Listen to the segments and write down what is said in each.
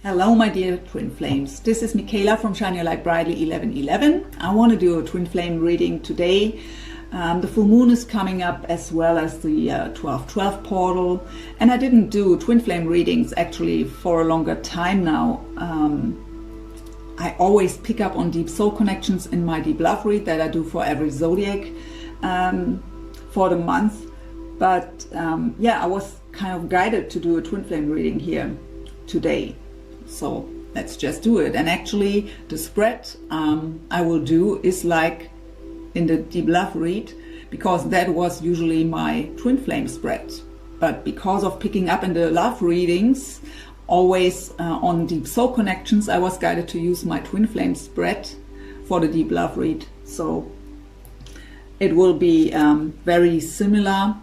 Hello my dear twin flames, this is Michaela from Shine Your Light Brightly 1111. I want to do a twin flame reading today. The full moon is coming up as well as the 12/12 portal, and I didn't do twin flame readings actually for a longer time now. I always pick up on deep soul connections in my deep love read that I do for every zodiac for the month, but yeah, I was kind of guided to do a twin flame reading here today. So let's just do it. And actually the spread I will do is like in the deep love read, because that was usually my twin flame spread. But because of picking up in the love readings always on deep soul connections, I was guided to use my twin flame spread for the deep love read. So it will be very similar,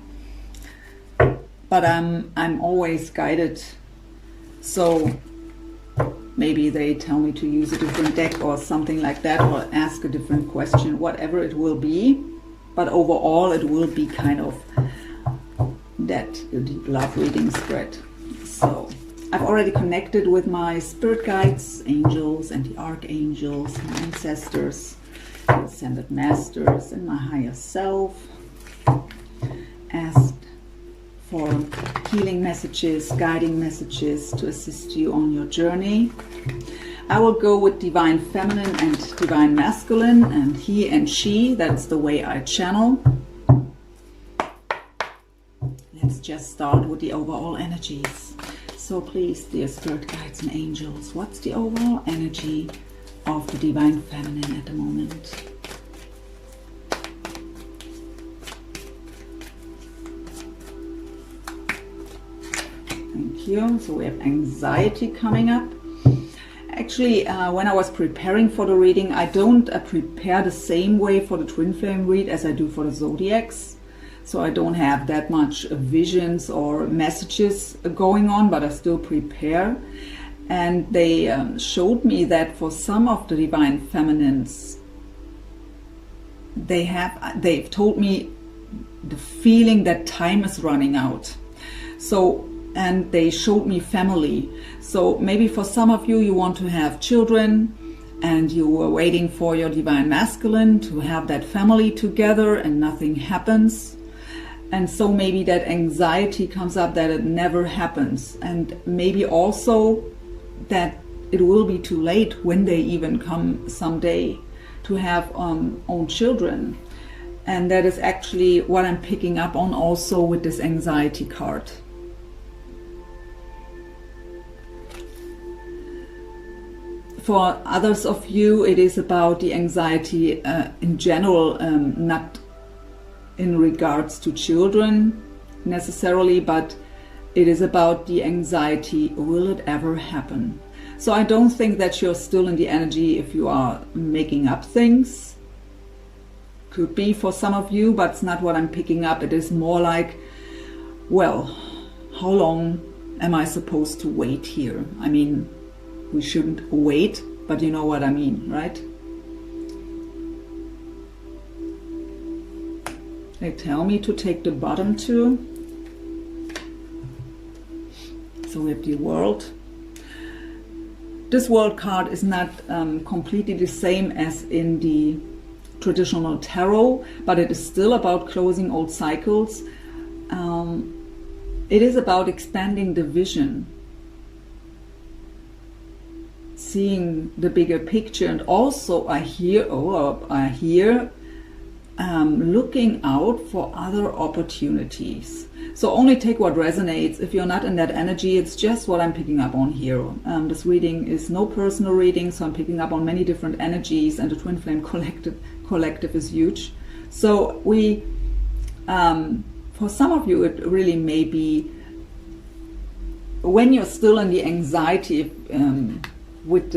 but I'm always guided. So maybe they tell me to use a different deck or something like that, or ask a different question, whatever it will be. But overall it will be kind of that deep love reading spread. So I've already connected with my spirit guides, angels and the archangels, my ancestors, the ascended masters and my higher self. Asked for healing messages, guiding messages to assist you on your journey. I will go with divine feminine and divine masculine, and he and she, that's the way I channel. Let's just start with the overall energies. So please, dear spirit guides and angels, what's the overall energy of the divine feminine at the moment? Thank you. So we have anxiety coming up. Actually, when I was preparing for the reading, I don't prepare the same way for the twin flame read as I do for the zodiacs. So I don't have that much visions or messages going on, but I still prepare. And they showed me that for some of the divine feminines, they've told me the feeling that time is running out. So, and they showed me family. So maybe for some of you, you want to have children and you were waiting for your divine masculine to have that family together and nothing happens. And so maybe that anxiety comes up that it never happens. And maybe also that it will be too late when they even come someday to have own children. And that is actually what I'm picking up on also with this anxiety card. For others of you, it is about the anxiety in general, not in regards to children necessarily, but it is about the anxiety, will it ever happen? So I don't think that you're still in the energy if you are making up things. Could be for some of you, but it's not what I'm picking up. It is more like, well, how long am I supposed to wait here? I mean, we shouldn't wait, but you know what I mean, right? They tell me to take the bottom two. So we have the world. This world card is not completely the same as in the traditional tarot, but it is still about closing old cycles. It is about expanding the vision, seeing the bigger picture, and also I hear looking out for other opportunities. So only take what resonates. If you're not in that energy, it's just what I'm picking up on here. This reading is no personal reading, so I'm picking up on many different energies, and the twin flame collective is huge. So we, for some of you, it really may be when you're still in the anxiety with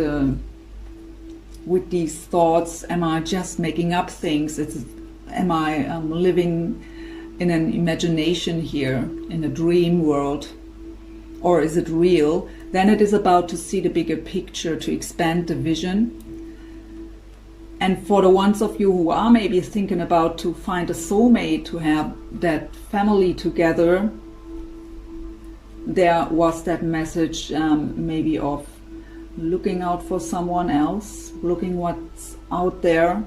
these thoughts. Am I just making up things? Am I living in an imagination here, in a dream world, or is it real? Then it is about to see the bigger picture, to expand the vision. And for the ones of you who are maybe thinking about to find a soulmate, to have that family together, there was that message maybe of looking out for someone else, looking what's out there.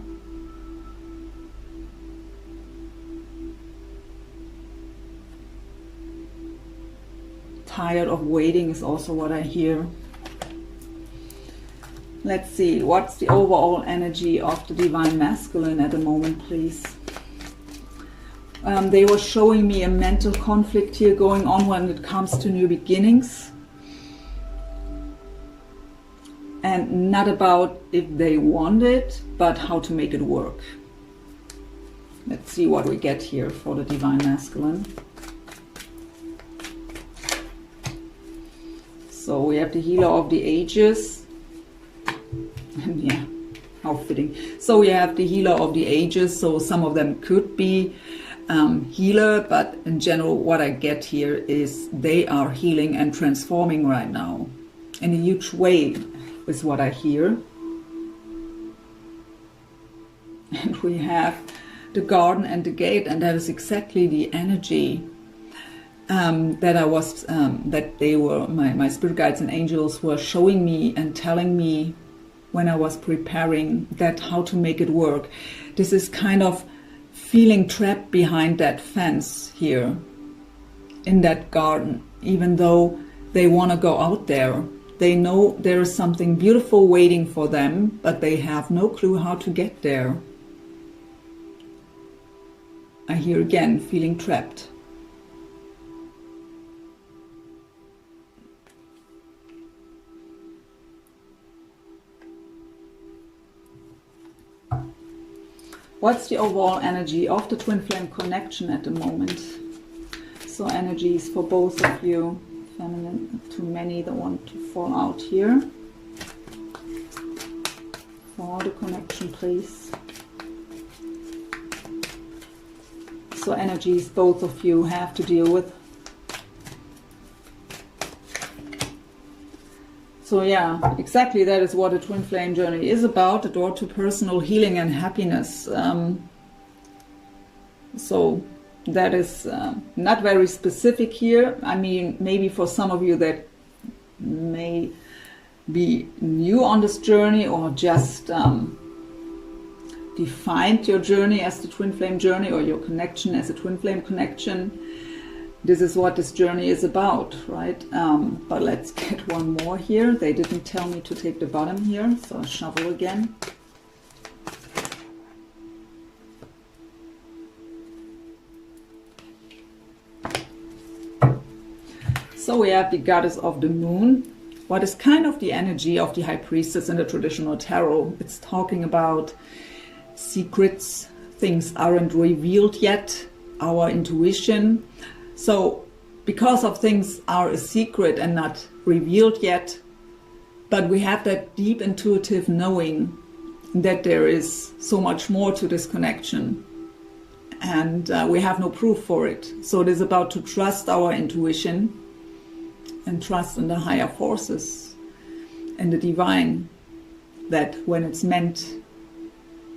Tired of waiting is also what I hear. Let's see, what's the overall energy of the Divine Masculine at the moment, please? They were showing me a mental conflict here going on when it comes to new beginnings. And not about if they want it, but how to make it work. Let's see what we get here for the Divine Masculine. So we have the Healer of the Ages. And yeah, how fitting. So we have the Healer of the Ages. So some of them could be healer, but in general what I get here is they are healing and transforming right now. In a huge way is what I hear. And we have the Garden and the Gate, and that is exactly the energy that I was, that they were, my spirit guides and angels were showing me and telling me when I was preparing that how to make it work. This is kind of feeling trapped behind that fence here in that garden, even though they want to go out there. They know there is something beautiful waiting for them, but they have no clue how to get there. I hear again, feeling trapped. What's the overall energy of the twin flame connection at the moment? So energies for both of you. Feminine, too many that want to fall out here. For the connection, please. So energies both of you have to deal with. So yeah, exactly, that is what a twin flame journey is about, the door to personal healing and happiness. So that is not very specific here. I mean, maybe for some of you that may be new on this journey or just defined your journey as the twin flame journey or your connection as a twin flame connection. This is what this journey is about, right? But let's get one more here. They didn't tell me to take the bottom here, so I'll shuffle again. So we have the Goddess of the Moon, what is kind of the energy of the High Priestess in the traditional tarot. It's talking about secrets, things aren't revealed yet, our intuition. So because of things are a secret and not revealed yet, but we have that deep intuitive knowing that there is so much more to this connection, and we have no proof for it. So it is about to trust our intuition and trust in the higher forces and the divine, that when it's meant,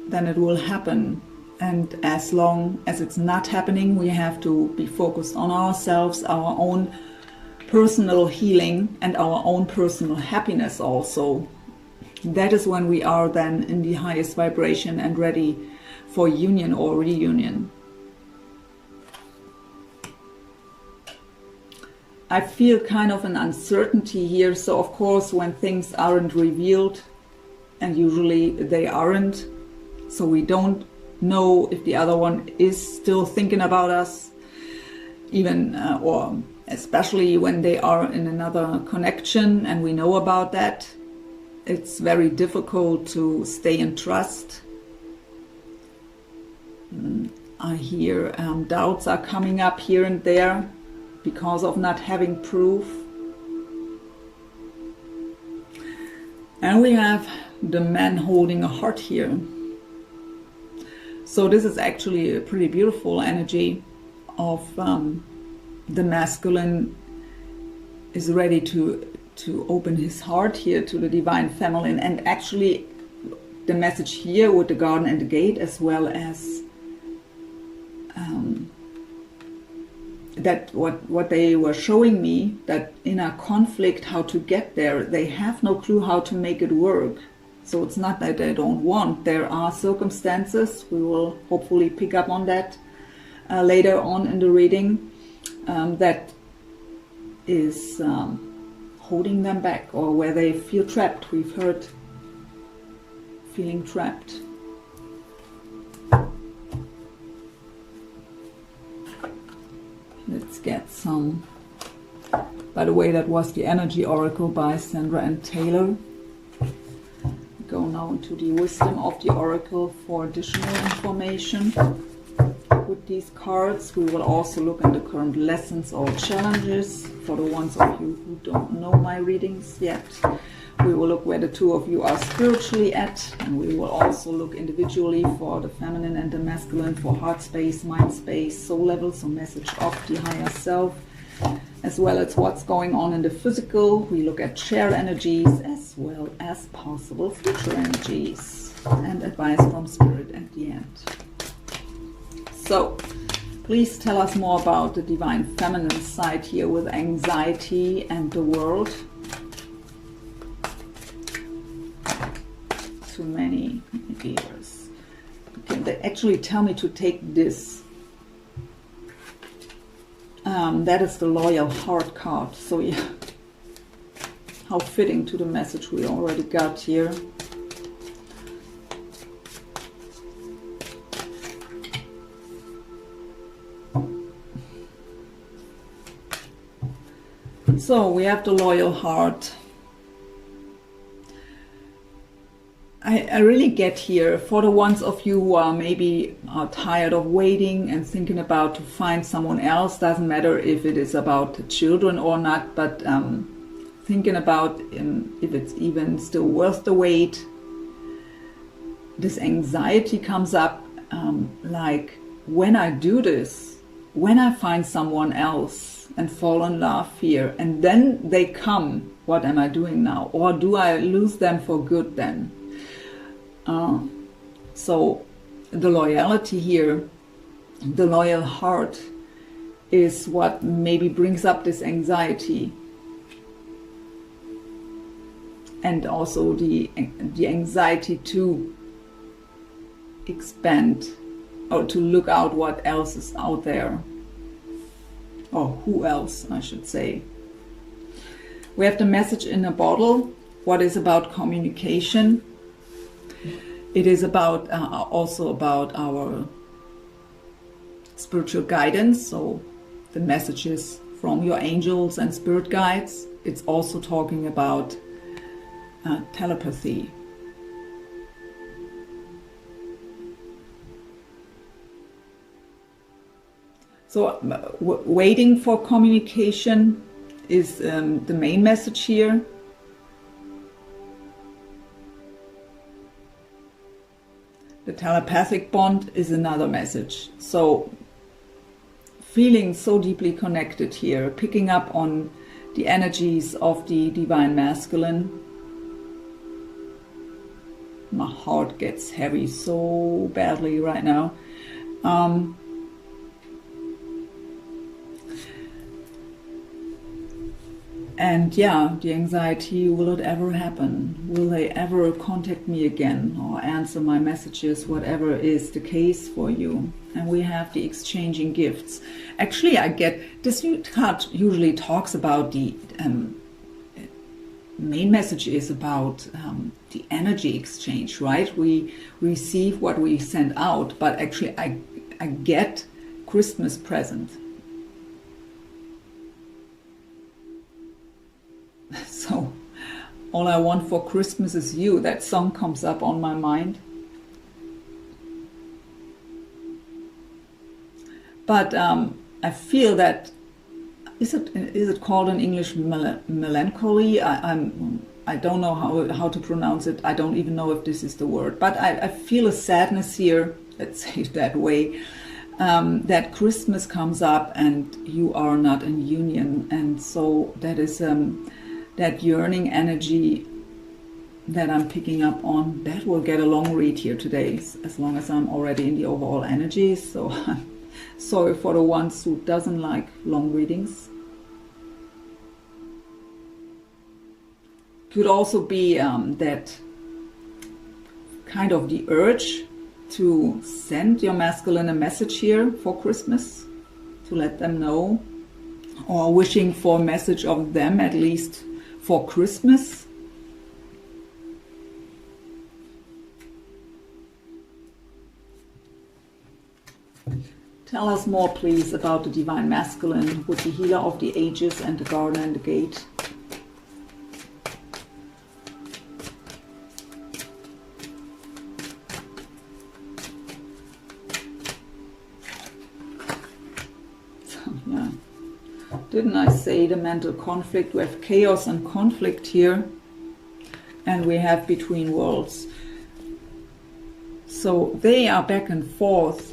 then it will happen. And as long as it's not happening, we have to be focused on ourselves, our own personal healing and our own personal happiness also. That is when we are then in the highest vibration and ready for union or reunion. I feel kind of an uncertainty here. So of course, when things aren't revealed, and usually they aren't, so we don't know if the other one is still thinking about us, even or especially when they are in another connection and we know about that, it's very difficult to stay in trust. I hear doubts are coming up here and there because of not having proof. And we have the man holding a heart here. So this is actually a pretty beautiful energy of the masculine is ready to open his heart here to the divine feminine. And actually the message here with the Garden and the Gate, as well as that what they were showing me, that in a conflict, how to get there, they have no clue how to make it work. So it's not that they don't want. There are circumstances, we will hopefully pick up on that later on in the reading, that is holding them back, or where they feel trapped. We've heard feeling trapped. Let's get some. By the way, that was the Energy Oracle by Sandra and Taylor. Go now into the wisdom of the Oracle for additional information. With these cards, we will also look at the current lessons or challenges for the ones of you who don't know my readings yet. We will look where the two of you are spiritually at, and we will also look individually for the feminine and the masculine, for heart space, mind space, soul level, so message of the higher self, as well as what's going on in the physical. We look at share energies as well as possible future energies, and advice from spirit at the end. So please tell us more about the divine feminine side here with anxiety and the world. Too many ideas. Okay, they actually tell me to take this. That is the Loyal Heart card. So yeah, how fitting to the message we already got here. So we have the Loyal Heart. I really get here, for the ones of you who are maybe tired of waiting and thinking about to find someone else, doesn't matter if it is about children or not, but thinking about if it's even still worth the wait. This anxiety comes up, like, when I do this, when I find someone else and fall in love here, and then they come, what am I doing now? Or do I lose them for good then? So the loyalty here, the loyal heart, is what maybe brings up this anxiety, and also the anxiety to expand, or to look out what else is out there, or who else, I should say. We have the message in a bottle. What is about communication? It is about also about our spiritual guidance, so the messages from your angels and spirit guides. It's also talking about telepathy. So waiting for communication is the main message here. The telepathic bond is another message. So feeling so deeply connected here, picking up on the energies of the divine masculine. My heart gets heavy so badly right now. And yeah, the anxiety, will it ever happen? Will they ever contact me again or answer my messages, whatever is the case for you? And we have the exchanging gifts. Actually, I get, this card usually talks about the main message is about the energy exchange, right? We receive what we send out, but actually I get Christmas present. So all I want for Christmas is you. That song comes up on my mind. But I feel that, is it called in English melancholy? I don't know how to pronounce it. I don't even know if this is the word. But I feel a sadness here, let's say it that way, that Christmas comes up and you are not in union. And so that is that yearning energy that I'm picking up on. That will get a long read here today, as long as I'm already in the overall energies. So Sorry for the ones who doesn't like long readings. Could also be that kind of the urge to send your masculine a message here for Christmas, to let them know, or wishing for a message of them at least for Christmas. Tell us more, please, about the Divine Masculine with the Healer of the Ages and the Garden and the Gate. Yeah. Didn't I say the mental conflict? We have chaos and conflict here, and we have between worlds. So they are back and forth,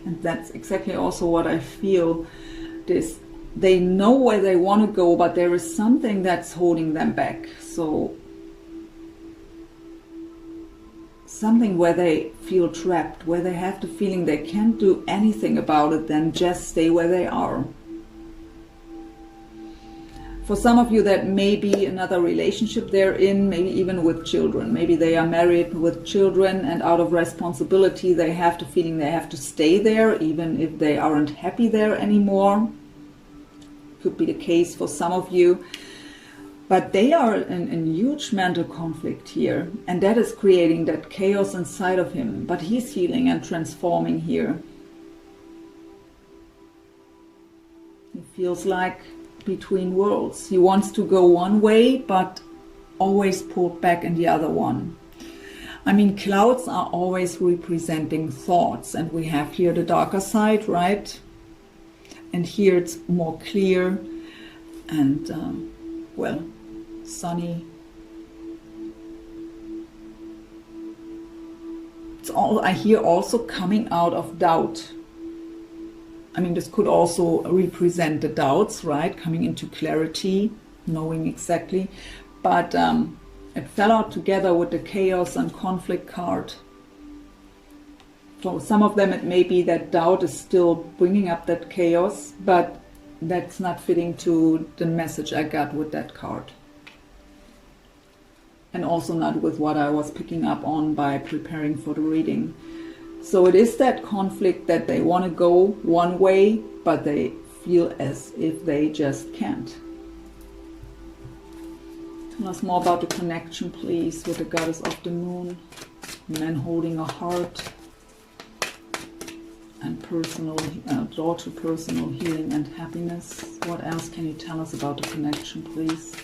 and that's exactly also what I feel. They know where they want to go, but there is something that's holding them back. So something where they feel trapped, where they have the feeling they can't do anything about it than just stay where they are. For some of you, that may be another relationship they're in, maybe even with children. Maybe they are married with children, and out of responsibility they have the feeling they have to stay there even if they aren't happy there anymore. Could be the case for some of you. But they are in huge mental conflict here, and that is creating that chaos inside of him. But he's healing and transforming here. He feels like between worlds. He wants to go one way, but always pulled back in the other one. I mean, clouds are always representing thoughts, and we have here the darker side, right? And here it's more clear and, well, sunny. It's all I hear also coming out of doubt. I mean, this could also represent the doubts, right? Coming into clarity, knowing exactly. But it fell out together with the chaos and conflict card. For some of them, it may be that doubt is still bringing up that chaos, but that's not fitting to the message I got with that card. And also not with what I was picking up on by preparing for the reading. So it is that conflict that they want to go one way, but they feel as if they just can't. Tell us more about the connection, please, with the Goddess of the Moon, man holding a heart, and personal, door to personal healing and happiness. What else can you tell us about the connection, please?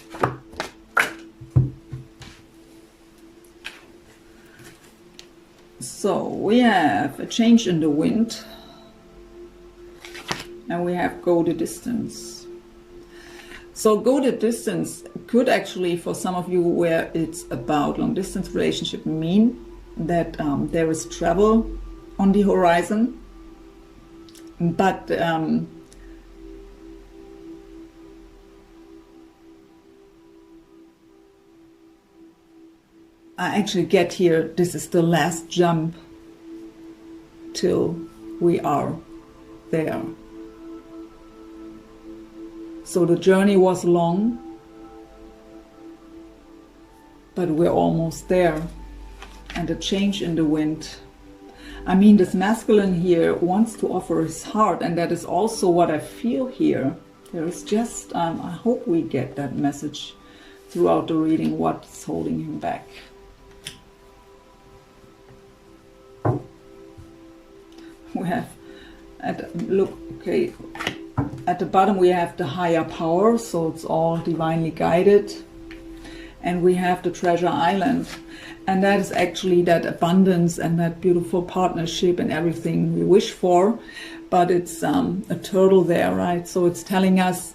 So we have a change in the wind, and we have go the distance. So go the distance could actually, for some of you where it's about long distance relationship, mean that there is travel on the horizon, but I actually get here, this is the last jump till we are there. So the journey was long, but we're almost there. And a change in the wind. I mean, this masculine here wants to offer his heart, and that is also what I feel here. There is just, I hope we get that message throughout the reading, what's holding him back. We have, at the bottom we have the higher power, so it's all divinely guided. And we have the treasure island, and that is actually that abundance and that beautiful partnership and everything we wish for. But it's a turtle there, right? So it's telling us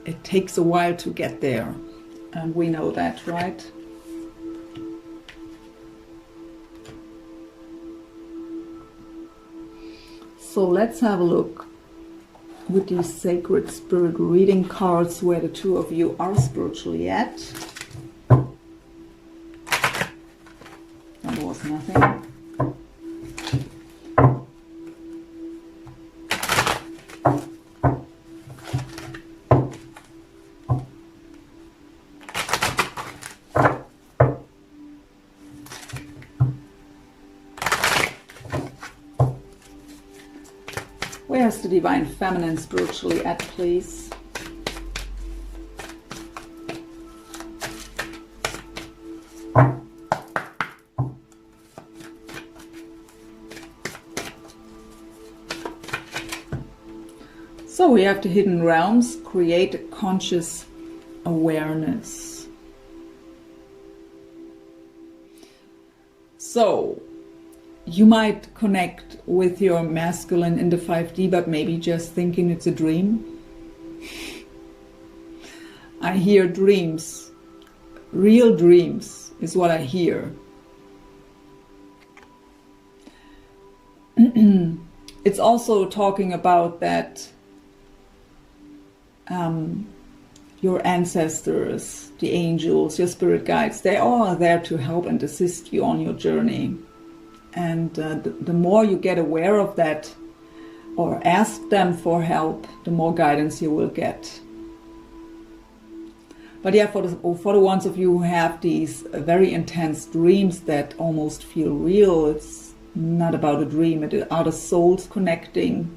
it takes a while to get there, and we know that, right? So let's have a look with these sacred spirit reading cards where the two of you are spiritually at. That was nothing. Where's the Divine Feminine spiritually at, please? So we have the hidden realms, create conscious awareness. So you might connect with your masculine in the 5D, but maybe just thinking it's a dream. I hear dreams. Real dreams is what I hear. It's also talking about that your ancestors, the angels, your spirit guides, they all are there to help and assist you on your journey. And the more you get aware of that or ask them for help, the more guidance you will get. But yeah, for the ones of you who have these very intense dreams that almost feel real, it's not about a dream, it are the souls connecting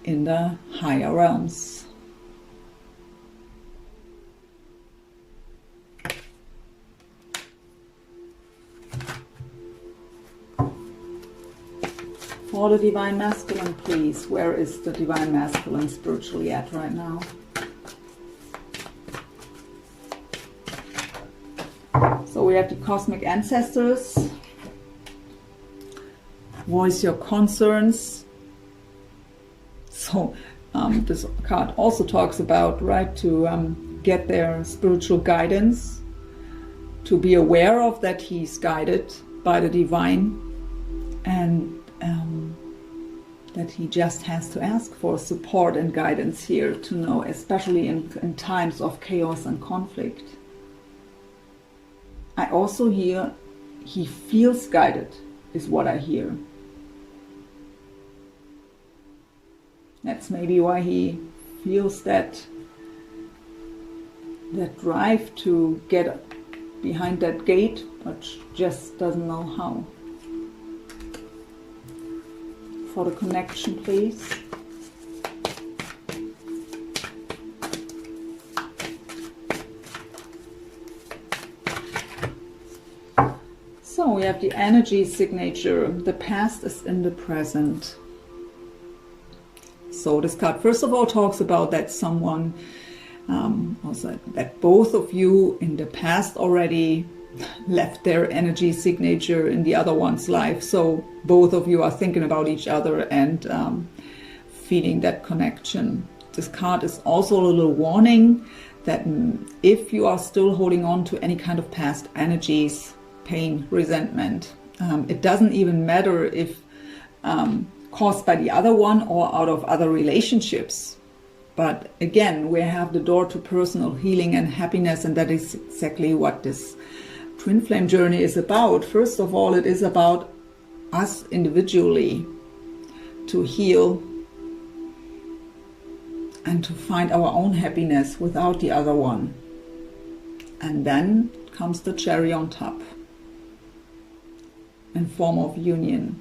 in the higher realms. For the Divine Masculine, please, where is the Divine Masculine spiritually at right now? So we have the Cosmic Ancestors. Voice your concerns. So this card also talks about, right, to get their spiritual guidance, to be aware of that he's guided by the divine, and that he just has to ask for support and guidance here to know, especially in times of chaos and conflict. I also hear he feels guided, is what I hear. That's maybe why he feels that drive to get behind that gate, but just doesn't know how. For the connection, please. So we have the energy signature. The past is in the present. So this card, first of all, talks about that someone, also that both of you in the past already left their energy signature in the other one's life. So both of you are thinking about each other and feeling that connection. This card is also a little warning that if you are still holding on to any kind of past energies, pain, resentment, it doesn't even matter if caused by the other one or out of other relationships. But again, we have the door to personal healing and happiness, and that is exactly what this twin flame journey is about. First of all, it is about us individually to heal and to find our own happiness without the other one. And then comes the cherry on top in form of union.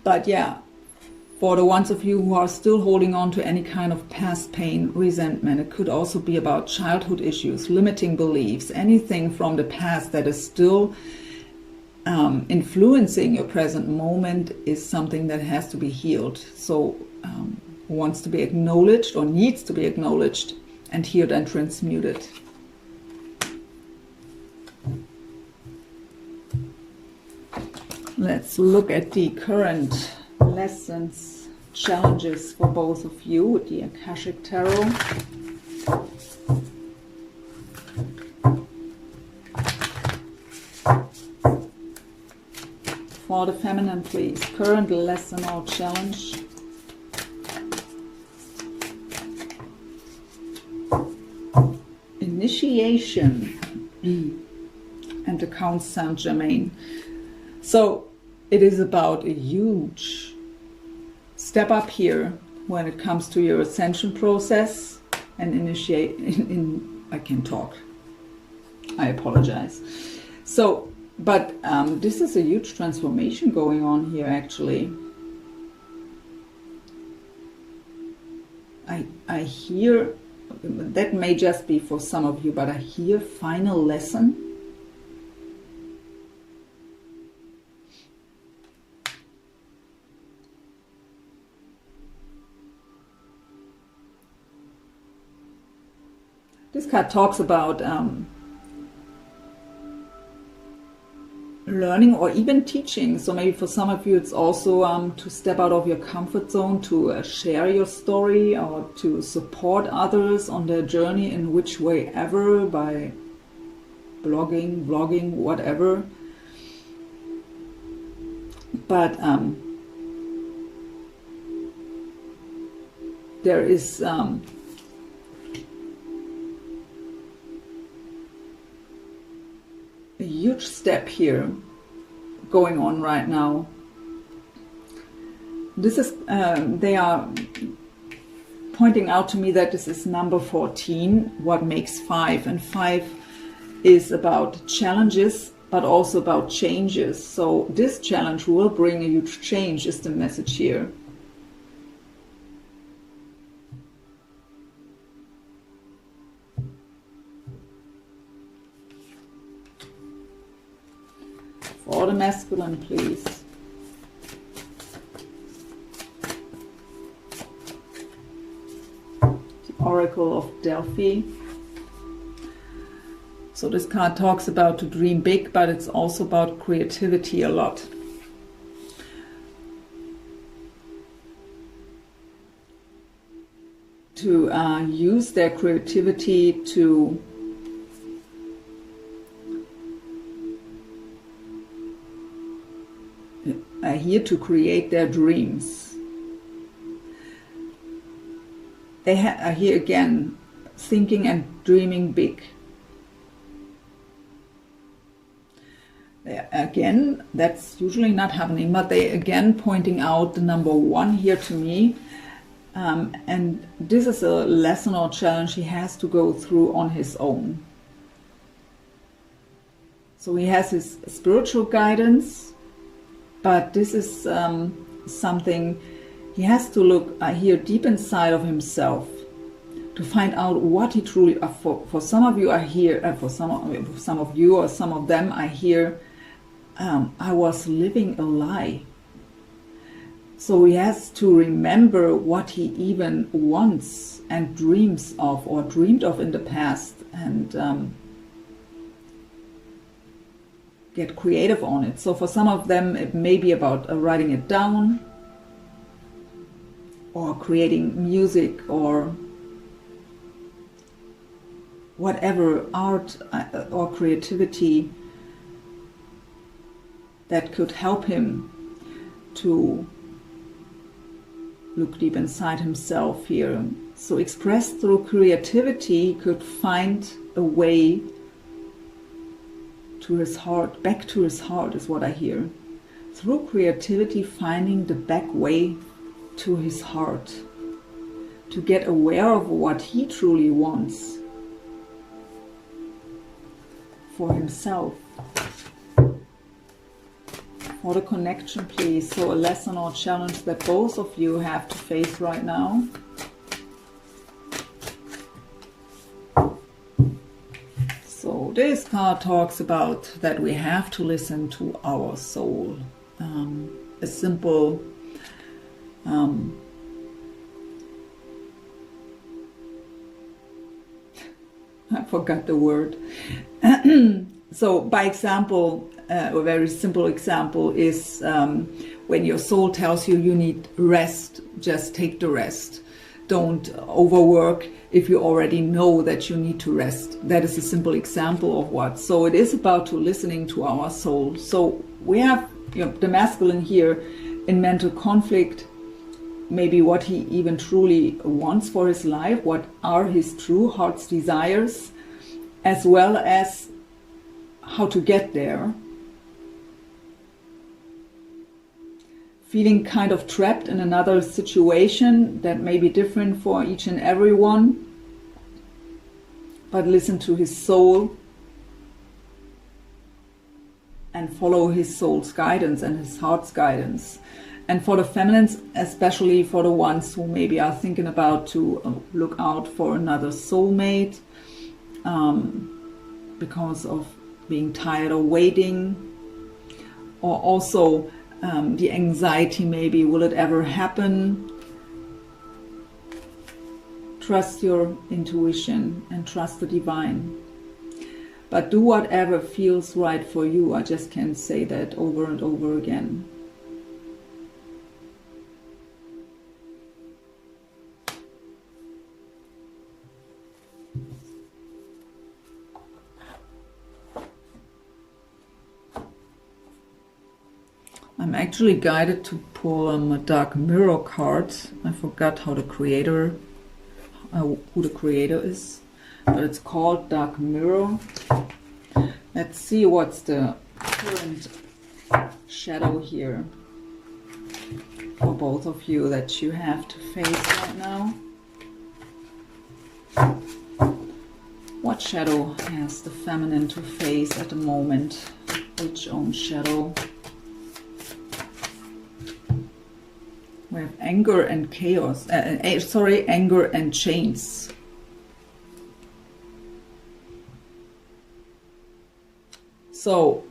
But yeah, for the ones of you who are still holding on to any kind of past pain, resentment, it could also be about childhood issues, limiting beliefs, anything from the past that is still influencing your present moment is something that has to be healed. So wants to be acknowledged or needs to be acknowledged and healed and transmuted. Let's look at the current lessons, challenges for both of you with the Akashic Tarot. For the feminine, please, current lesson or challenge. Initiation and the Count Saint Germain. So it is about a huge step up here when it comes to your ascension process and initiate I can talk. I apologize. So, but this is a huge transformation going on here actually. I hear, that may just be for some of you, but I hear final lesson. This card talks about learning or even teaching. So maybe for some of you it's also to step out of your comfort zone, to share your story or to support others on their journey in which way ever, by blogging, vlogging, whatever. But there is a huge step here going on right now. This is they are pointing out to me that this is number 14, what makes 5, and 5 is about challenges but also about changes. So this challenge will bring a huge change, is the message here. For the masculine, please. The Oracle of Delphi. So this card talks about to dream big, but it's also about creativity a lot. To use their creativity to here to create their dreams. They are here again, thinking and dreaming big. Again, that's usually not happening, but they again pointing out the number 1 here to me. And this is a lesson or challenge he has to go through on his own. So he has his spiritual guidance, but this is something he has to look here deep inside of himself to find out what he truly. For some of you, I hear. For some of you or some of them, I hear. I was living a lie. So he has to remember what he even wants and dreams of or dreamed of in the past, and get creative on it. So for some of them it may be about writing it down or creating music or whatever art or creativity that could help him to look deep inside himself here. So expressed through creativity, he could find a way to his heart, back to his heart is what I hear. Through creativity, finding the back way to his heart, to get aware of what he truly wants for himself. For the connection, please. So a lesson or challenge that both of you have to face right now. So this card talks about that we have to listen to our soul. A simple I forgot the word. So by example, a very simple example is when your soul tells you you need rest, just take the rest. Don't overwork if you already know that you need to rest. That is a simple example of what. So it is about to listening to our soul. So we have, you know, the masculine here in mental conflict, maybe what he even truly wants for his life, what are his true heart's desires, as well as how to get there. Feeling kind of trapped in another situation that may be different for each and every one, but listen to his soul and follow his soul's guidance and his heart's guidance. And for the feminines, especially for the ones who maybe are thinking about to look out for another soulmate, because of being tired of waiting, or also the anxiety, maybe, will it ever happen? Trust your intuition and trust the divine. But do whatever feels right for you. I just can say that over and over again. I'm actually guided to pull a dark mirror card. I forgot how the creator, who the creator is, but it's called Dark Mirror. Let's see what's the current shadow here for both of you that you have to face right now. What shadow has the feminine to face at the moment? Which own shadow? We have anger and chaos. Anger and chains. So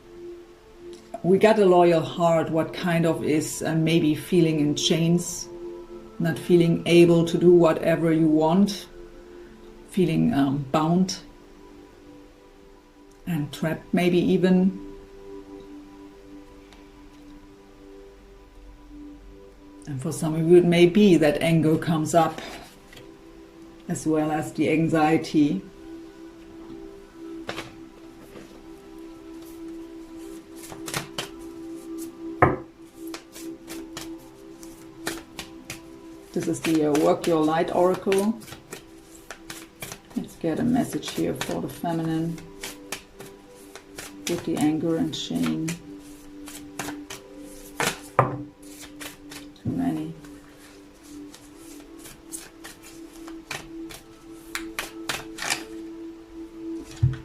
we got a loyal heart. What kind of is maybe feeling in chains, not feeling able to do whatever you want, feeling bound and trapped, maybe even. And for some of you it may be that anger comes up as well as the anxiety. This is the Work Your Light Oracle. Let's get a message here for the feminine with the anger and shame. Too many.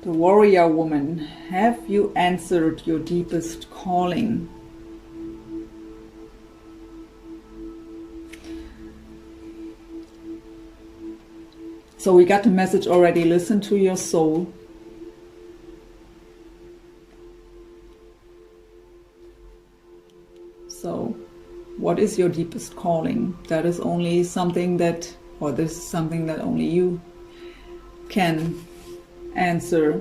The Warrior Woman. Have you answered your deepest calling? So we got the message already. Listen to your soul. So what is your deepest calling? That is only something that, or this is something that only you can answer.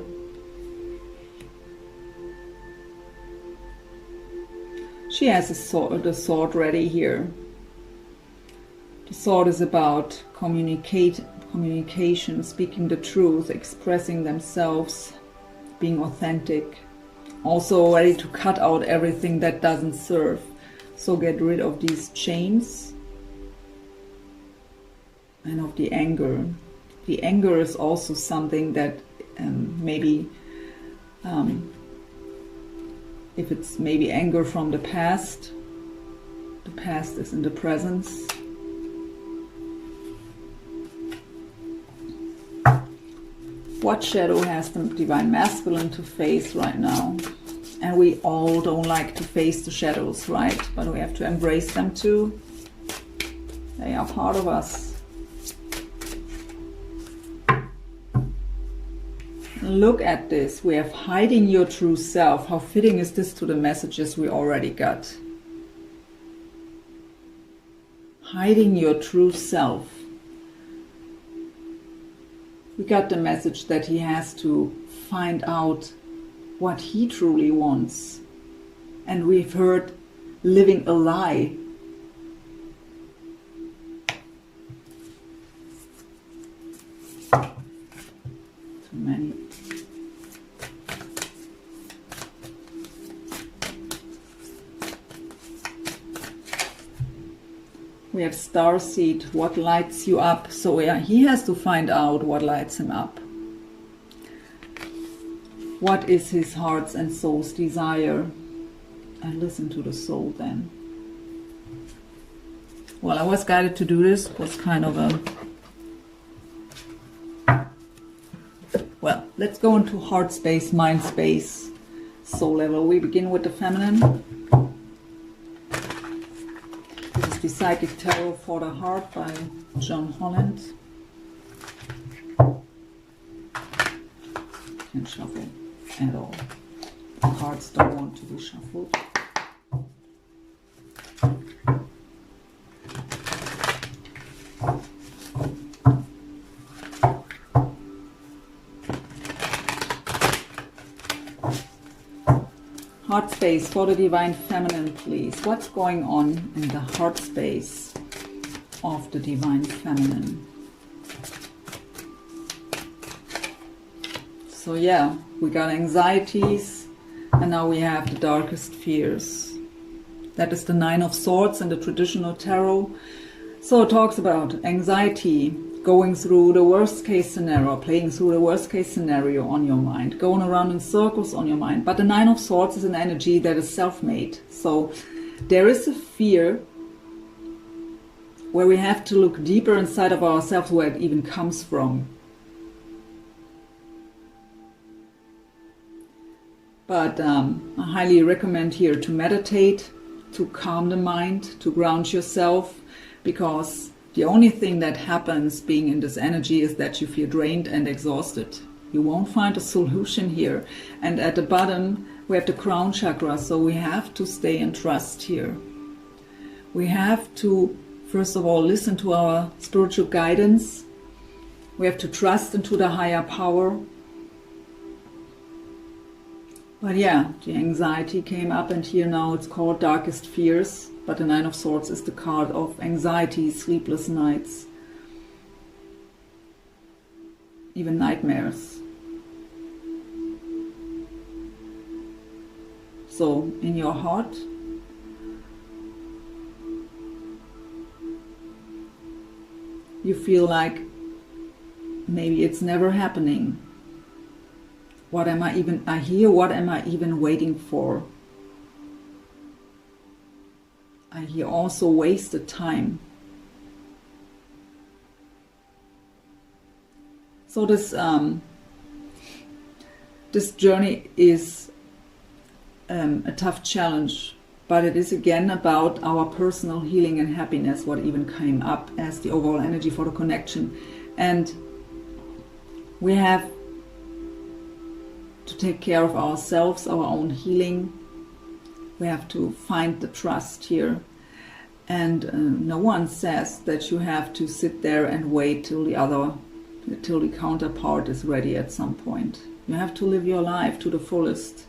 She has the sword ready here. The sword is about communication, speaking the truth, expressing themselves, being authentic. Also ready to cut out everything that doesn't serve. So get rid of these chains and of the anger. The anger is also something that maybe, if it's maybe anger from the past is in the presence. What shadow has the Divine Masculine to face right now? And we all don't like to face the shadows, right? But we have to embrace them too. They are part of us. Look at this. We have hiding your true self. How fitting is this to the messages we already got? Hiding your true self. We got the message that he has to find out what he truly wants. And we've heard living a lie. Too many. We have Starseed, what lights you up? So yeah, he has to find out what lights him up. What is his heart's and soul's desire? And listen to the soul then. Well, I was guided to do this. It was kind of a... Well, let's go into heart space, mind space, soul level. We begin with the feminine. the Psychic Tarot for the Heart by John Holland. Can't shuffle at all. The cards don't want to be shuffled. Heart space for the Divine Feminine, please. What's going on in the heart space of the Divine Feminine? So yeah, we got anxieties, and now we have the darkest fears. That is the Nine of Swords in the traditional tarot. So it talks about anxiety, going through the worst case scenario, playing through the worst case scenario on your mind, going around in circles on your mind. But the Nine of Swords is an energy that is self-made. So there is a fear where we have to look deeper inside of ourselves where it even comes from. But I highly recommend here to meditate, to calm the mind, to ground yourself, because the only thing that happens being in this energy is that you feel drained and exhausted. You won't find a solution here. And at the bottom, we have the crown chakra, so we have to stay in trust here. We have to, first of all, listen to our spiritual guidance. We have to trust into the higher power. But yeah, the anxiety came up, and here now it's called Darkest Fears. But the Nine of Swords is the card of anxiety, sleepless nights, even nightmares. So in your heart, you feel like maybe it's never happening. What am I even waiting for? I hear also wasted time. So this journey is a tough challenge, but it is again about our personal healing and happiness, what even came up as the overall energy for the connection. And we have to take care of ourselves, our own healing. We have to find the trust here. And no one says that you have to sit there and wait till the counterpart is ready at some point. You have to live your life to the fullest.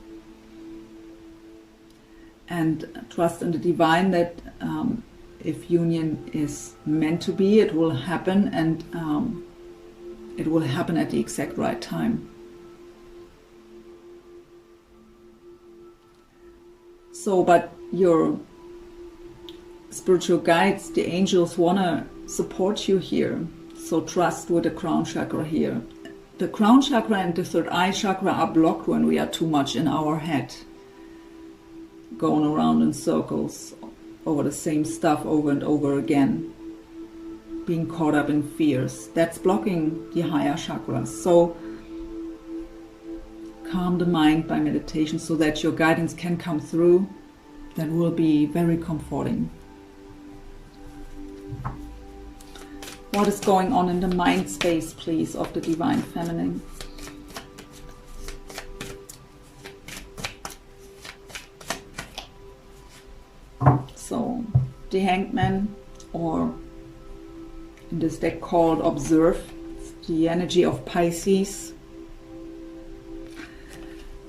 And trust in the divine that if union is meant to be, it will happen, and it will happen at the exact right time. So, but your spiritual guides, the angels, want to support you here. So trust with the crown chakra here. The crown chakra and the third eye chakra are blocked when we are too much in our head, going around in circles over the same stuff over and over again, being caught up in fears. That's blocking the higher chakras. So calm the mind by meditation so that your guidance can come through. That will be very comforting. What is going on in the mind space, please, of the Divine Feminine? So, the Hangman, or in this deck called Observe, the energy of Pisces.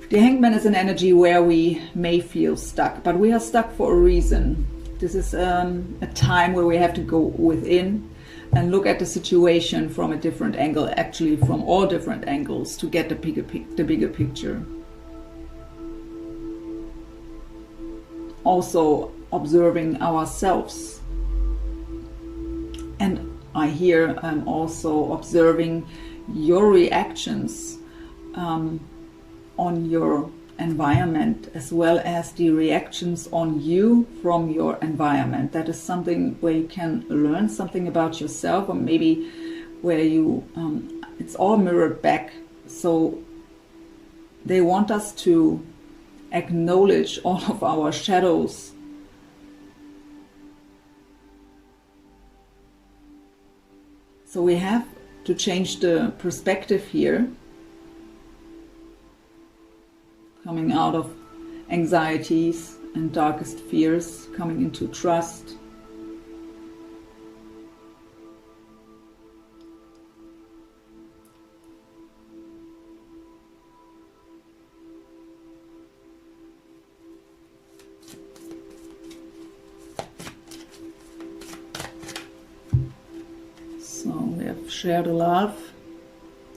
The Hangman is an energy where we may feel stuck, but we are stuck for a reason. This is a time where we have to go within and look at the situation from a different angle, actually from all different angles, to get the bigger picture. Also observing ourselves. And I hear also observing your reactions on your environment, as well as the reactions on you from your environment. That is something where you can learn something about yourself, or maybe where you it's all mirrored back. So they want us to acknowledge all of our shadows So we have to change the perspective here, coming out of anxieties and darkest fears, coming into trust. So we have share the love.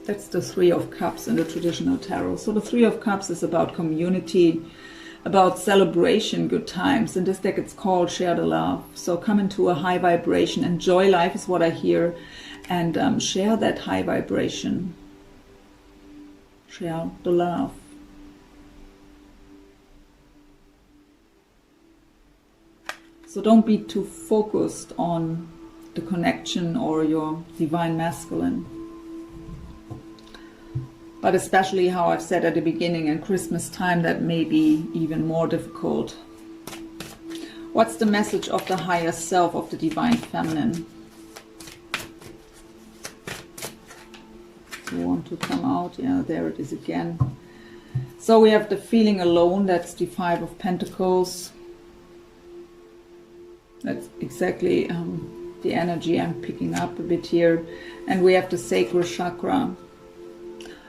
That's the Three of Cups in the traditional tarot. So the Three of Cups is about community, about celebration, good times. In this deck it's called share the love. So come into a high vibration, enjoy life is what I hear, and share that high vibration. Share the love. So don't be too focused on the connection or your divine masculine. But especially how I've said at the beginning, in Christmas time, that may be even more difficult. What's the message of the higher self, of the divine feminine? You want to come out? Yeah, there it is again. So we have the feeling alone, that's the Five of Pentacles. That's exactly the energy I'm picking up a bit here. And we have the sacral chakra.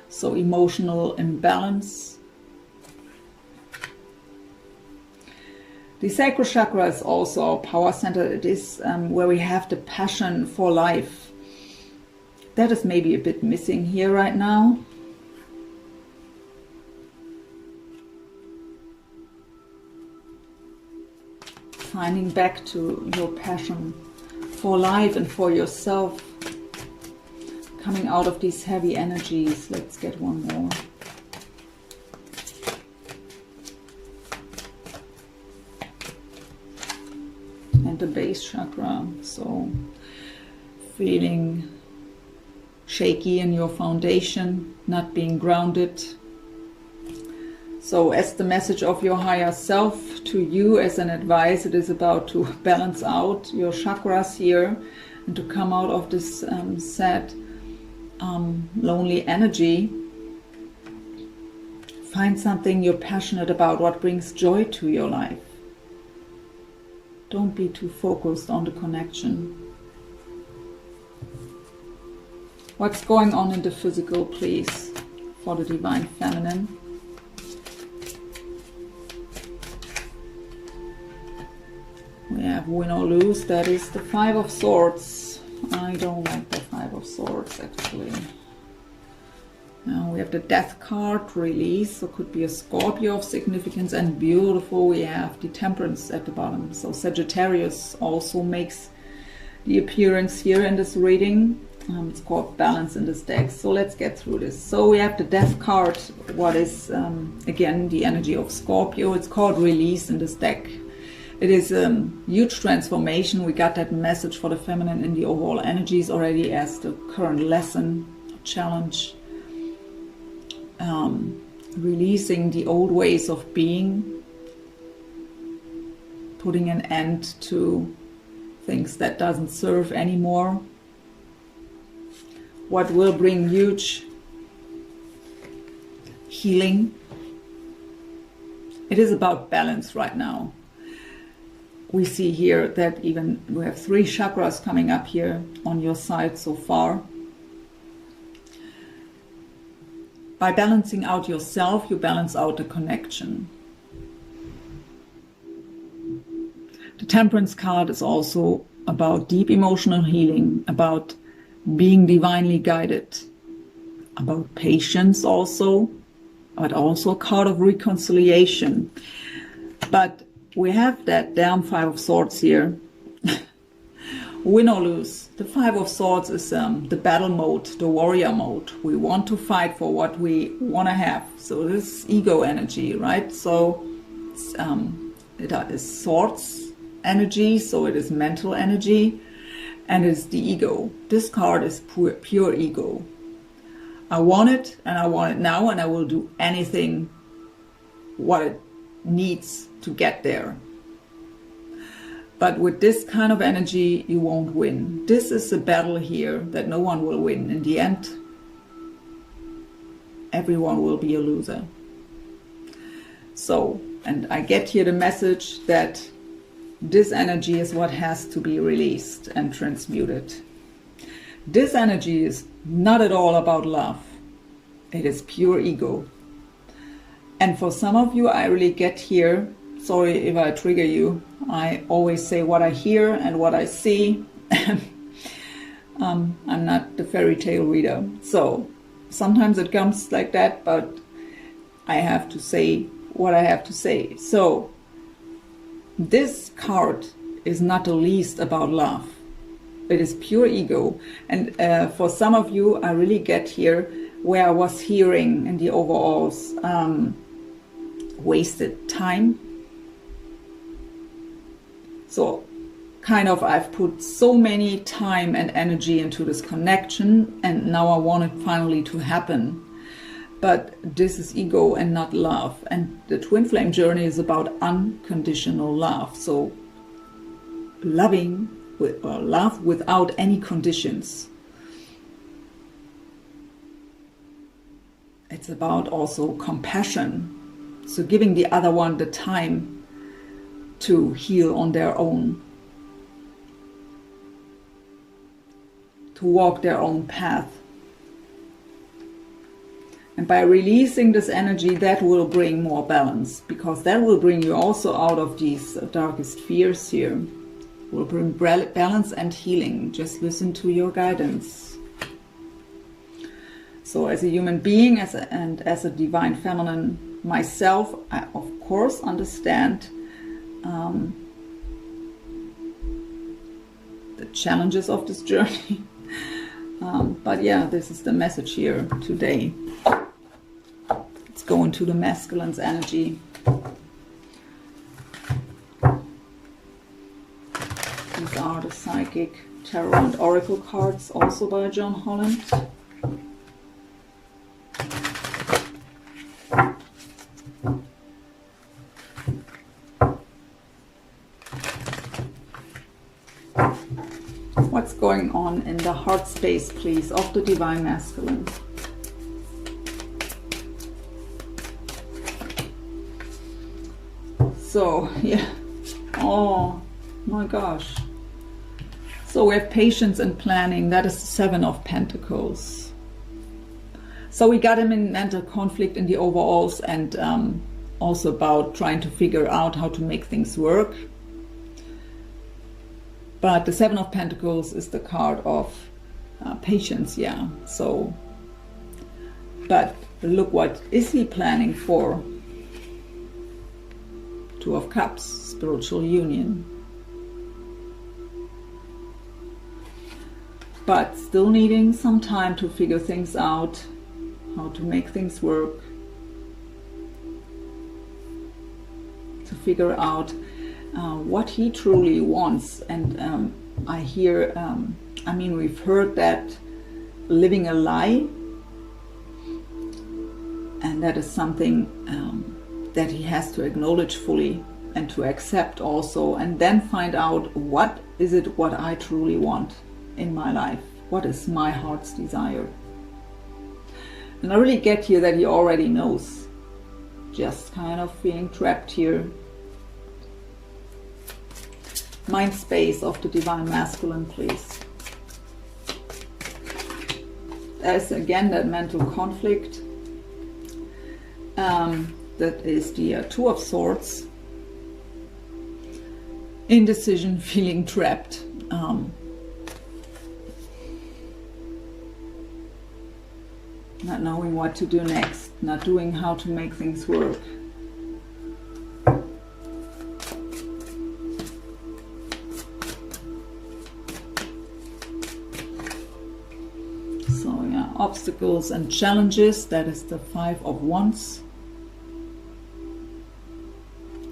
So emotional imbalance. The sacral chakra is also our power center. It is where we have the passion for life. That is maybe a bit missing here right now. Finding back to your passion for life and for yourself. Coming out of these heavy energies. Let's get one more. And the base chakra. So feeling shaky in your foundation, not being grounded. So as the message of your higher self to you as an advice, it is about to balance out your chakras here and to come out of this sad, lonely energy. Find something you're passionate about, what brings joy to your life. Don't be too focused on the connection. What's going on in the physical, please, for the divine feminine? We have win or lose. That is the Five of Swords. I don't like the Five of Swords, actually. Now we have the Death card, release. So could be a Scorpio of significance, and beautiful, we have the Temperance at the bottom. So Sagittarius also makes the appearance here in this reading. It's called balance in this deck. So let's get through this. So we have the Death card. What is, again, the energy of Scorpio. It's called release in this deck. It is a huge transformation. We got that message for the feminine in the overall energies already as the current lesson, challenge. Releasing the old ways of being. Putting an end to things that doesn't serve anymore. What will bring huge healing. It is about balance right now. We see here that even we have 3 chakras coming up here on your side so far. By balancing out yourself, you balance out the connection. The Temperance card is also about deep emotional healing, about being divinely guided, about patience also, but also a card of reconciliation. But we have that damn Five of Swords here. Win or lose. The Five of Swords is the battle mode, the warrior mode. We want to fight for what we want to have. So this is ego energy, right? So it is swords energy, so it is mental energy, and it's the ego. This card is pure ego. I want it, and I want it now, and I will do anything what it needs to get there. But with this kind of energy, you won't win. This is a battle here that no one will win. In the end, everyone will be a loser. So, and I get here the message that this energy is what has to be released and transmuted. This energy is not at all about love. It is pure ego. And for some of you, I really get here, sorry if I trigger you, I always say what I hear and what I see. I'm not the fairy tale reader. So sometimes it comes like that, but I have to say what I have to say. So this card is not the least about love. It is pure ego. And for some of you, I really get here where I was hearing in the overalls, wasted time. So kind of I've put so many time and energy into this connection, and now I want it finally to happen. But this is ego and not love. And the twin flame journey is about unconditional love. So loving with, or love without any conditions. It's about also compassion. So giving the other one the time to heal on their own, to walk their own path. And by releasing this energy, that will bring more balance, because that will bring you also out of these darkest fears here. Will bring balance and healing. Just listen to your guidance. So as a human being and as a divine feminine myself, I of course understand the challenges of this journey. But yeah, this is the message here today. Let's go into the masculine's energy. These are the Psychic Tarot and Oracle cards, also by John Holland. What's going on in the heart space, please, of the Divine Masculine? So, yeah. Oh, my gosh. So we have patience and planning. That is the Seven of Pentacles. So we got him in mental conflict in the overalls, and also about trying to figure out how to make things work. But the Seven of Pentacles is the card of patience, yeah. So, but look, what is he planning for? Two of Cups, spiritual union. But still needing some time to figure things out, how to make things work. To figure out what he truly wants. And I hear, I mean, we've heard that living a lie, and that is something that he has to acknowledge fully and to accept also, and then find out what is it what I truly want in my life, what is my heart's desire. And I really get here that he already knows, just kind of feeling trapped here. Mind space of the Divine Masculine, please. There's again that mental conflict. That is the Two of Swords. Indecision, feeling trapped. Not knowing what to do next, not doing how to make things work. So yeah, obstacles and challenges, that is the Five of Wands.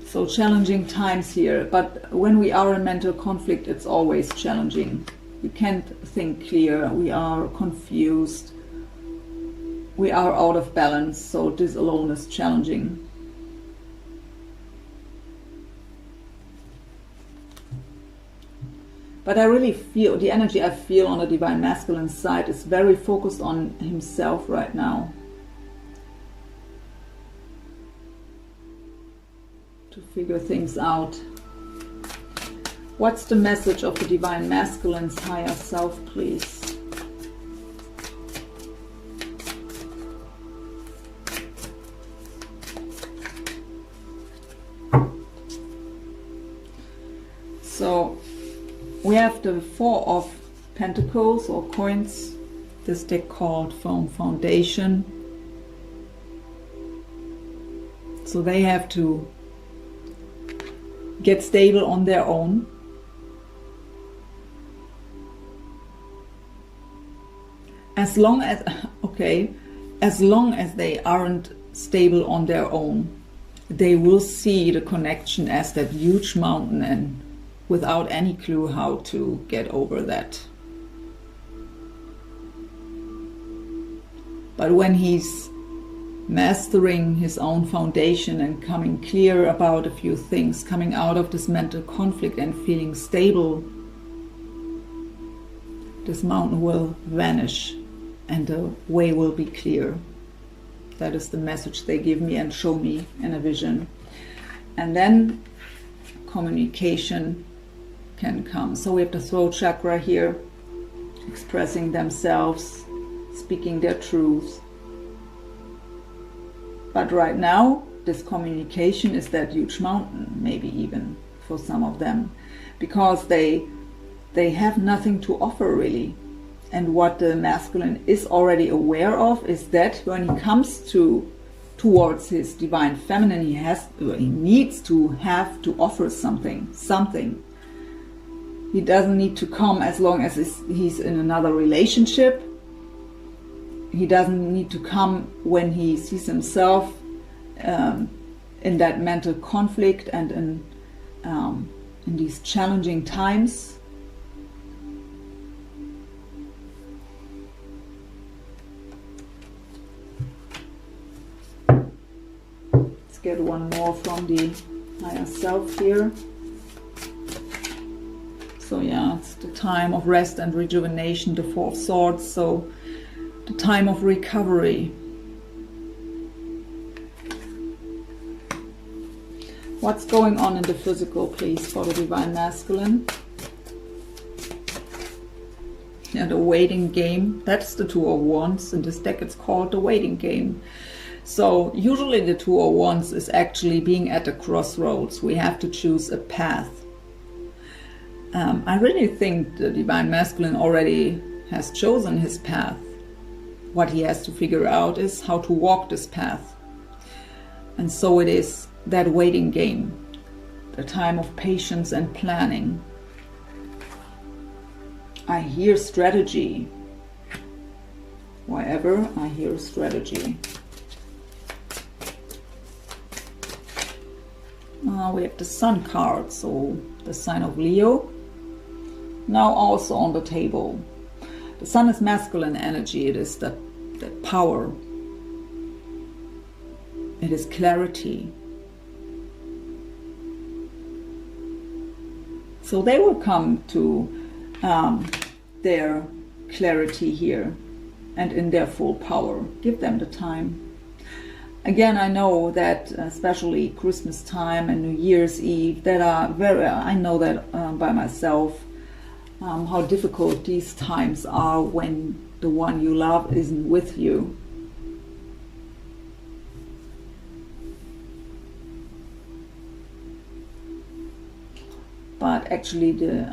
So challenging times here, but when we are in mental conflict, it's always challenging. We can't think clear, we are confused, we are out of balance, so this alone is challenging. But I really feel, the energy I feel on the Divine Masculine side is very focused on himself right now. To figure things out. What's the message of the Divine Masculine's higher self, please? So we have the Four of Pentacles or coins, this deck called Foundation. So they have to get stable on their own. As long as, okay, as long as they aren't stable on their own, they will see the connection as that huge mountain and without any clue how to get over that. But when he's mastering his own foundation and coming clear about a few things, coming out of this mental conflict and feeling stable, this mountain will vanish and the way will be clear. That is the message they give me and show me in a vision. And then communication can come. So we have the throat chakra here, expressing themselves, speaking their truths. But right now, this communication is that huge mountain, maybe even for some of them, because they have nothing to offer really. And what the masculine is already aware of is that when he comes towards his divine feminine, he needs to have to offer something. He doesn't need to come as long as he's in another relationship. He doesn't need to come when he sees himself in that mental conflict and in these challenging times. Let's get one more from the higher self here. So yeah, it's the time of rest and rejuvenation, the Four of Swords, so the time of recovery. What's going on in the physical, please, for the Divine Masculine? Yeah, the waiting game. That's the Two of Wands. In this deck it's called the waiting game. So usually the Two of Wands is actually being at a crossroads. We have to choose a path. I really think the Divine Masculine already has chosen his path. What he has to figure out is how to walk this path. And so it is that waiting game, the time of patience and planning. I hear strategy. Wherever I hear strategy. We have the Sun card, so the sign of Leo. Now also on the table. The Sun is masculine energy. It is that power. It is clarity. So they will come to their clarity here and in their full power. Give them the time. Again, I know that especially Christmas time and New Year's Eve, that are very, I know that by myself, how difficult these times are when the one you love isn't with you. But actually the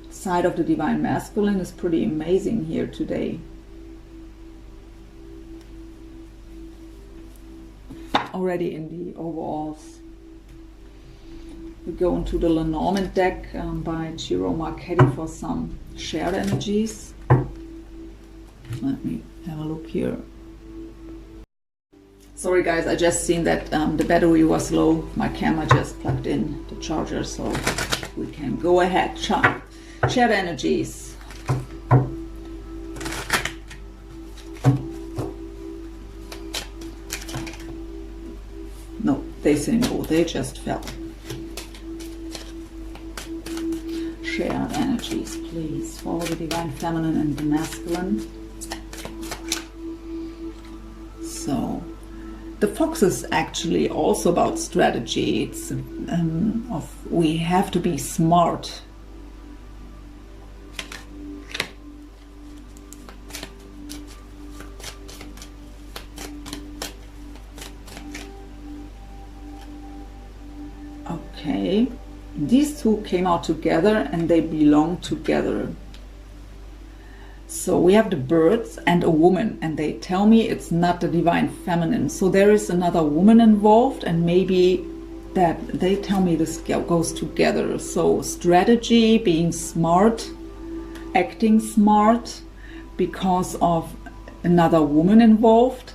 side of the Divine Masculine is pretty amazing here today. Already in the overalls. We go into the Lenormand deck by Ciro Marchetti for some shared energies. Let me have a look here. Sorry guys, I just seen that the battery was low. My camera just plugged in the charger, so we can go ahead. Shared energies. No, they say no, they just fell. shared energies, please, for the divine feminine and the masculine. So the fox is actually also about strategy. It's we have to be smart. Okay, these two came out together and they belong together. So we have the birds and a woman, and they tell me it's not the divine feminine. So there is another woman involved, and maybe that they tell me this goes together. So strategy, being smart, acting smart because of another woman involved,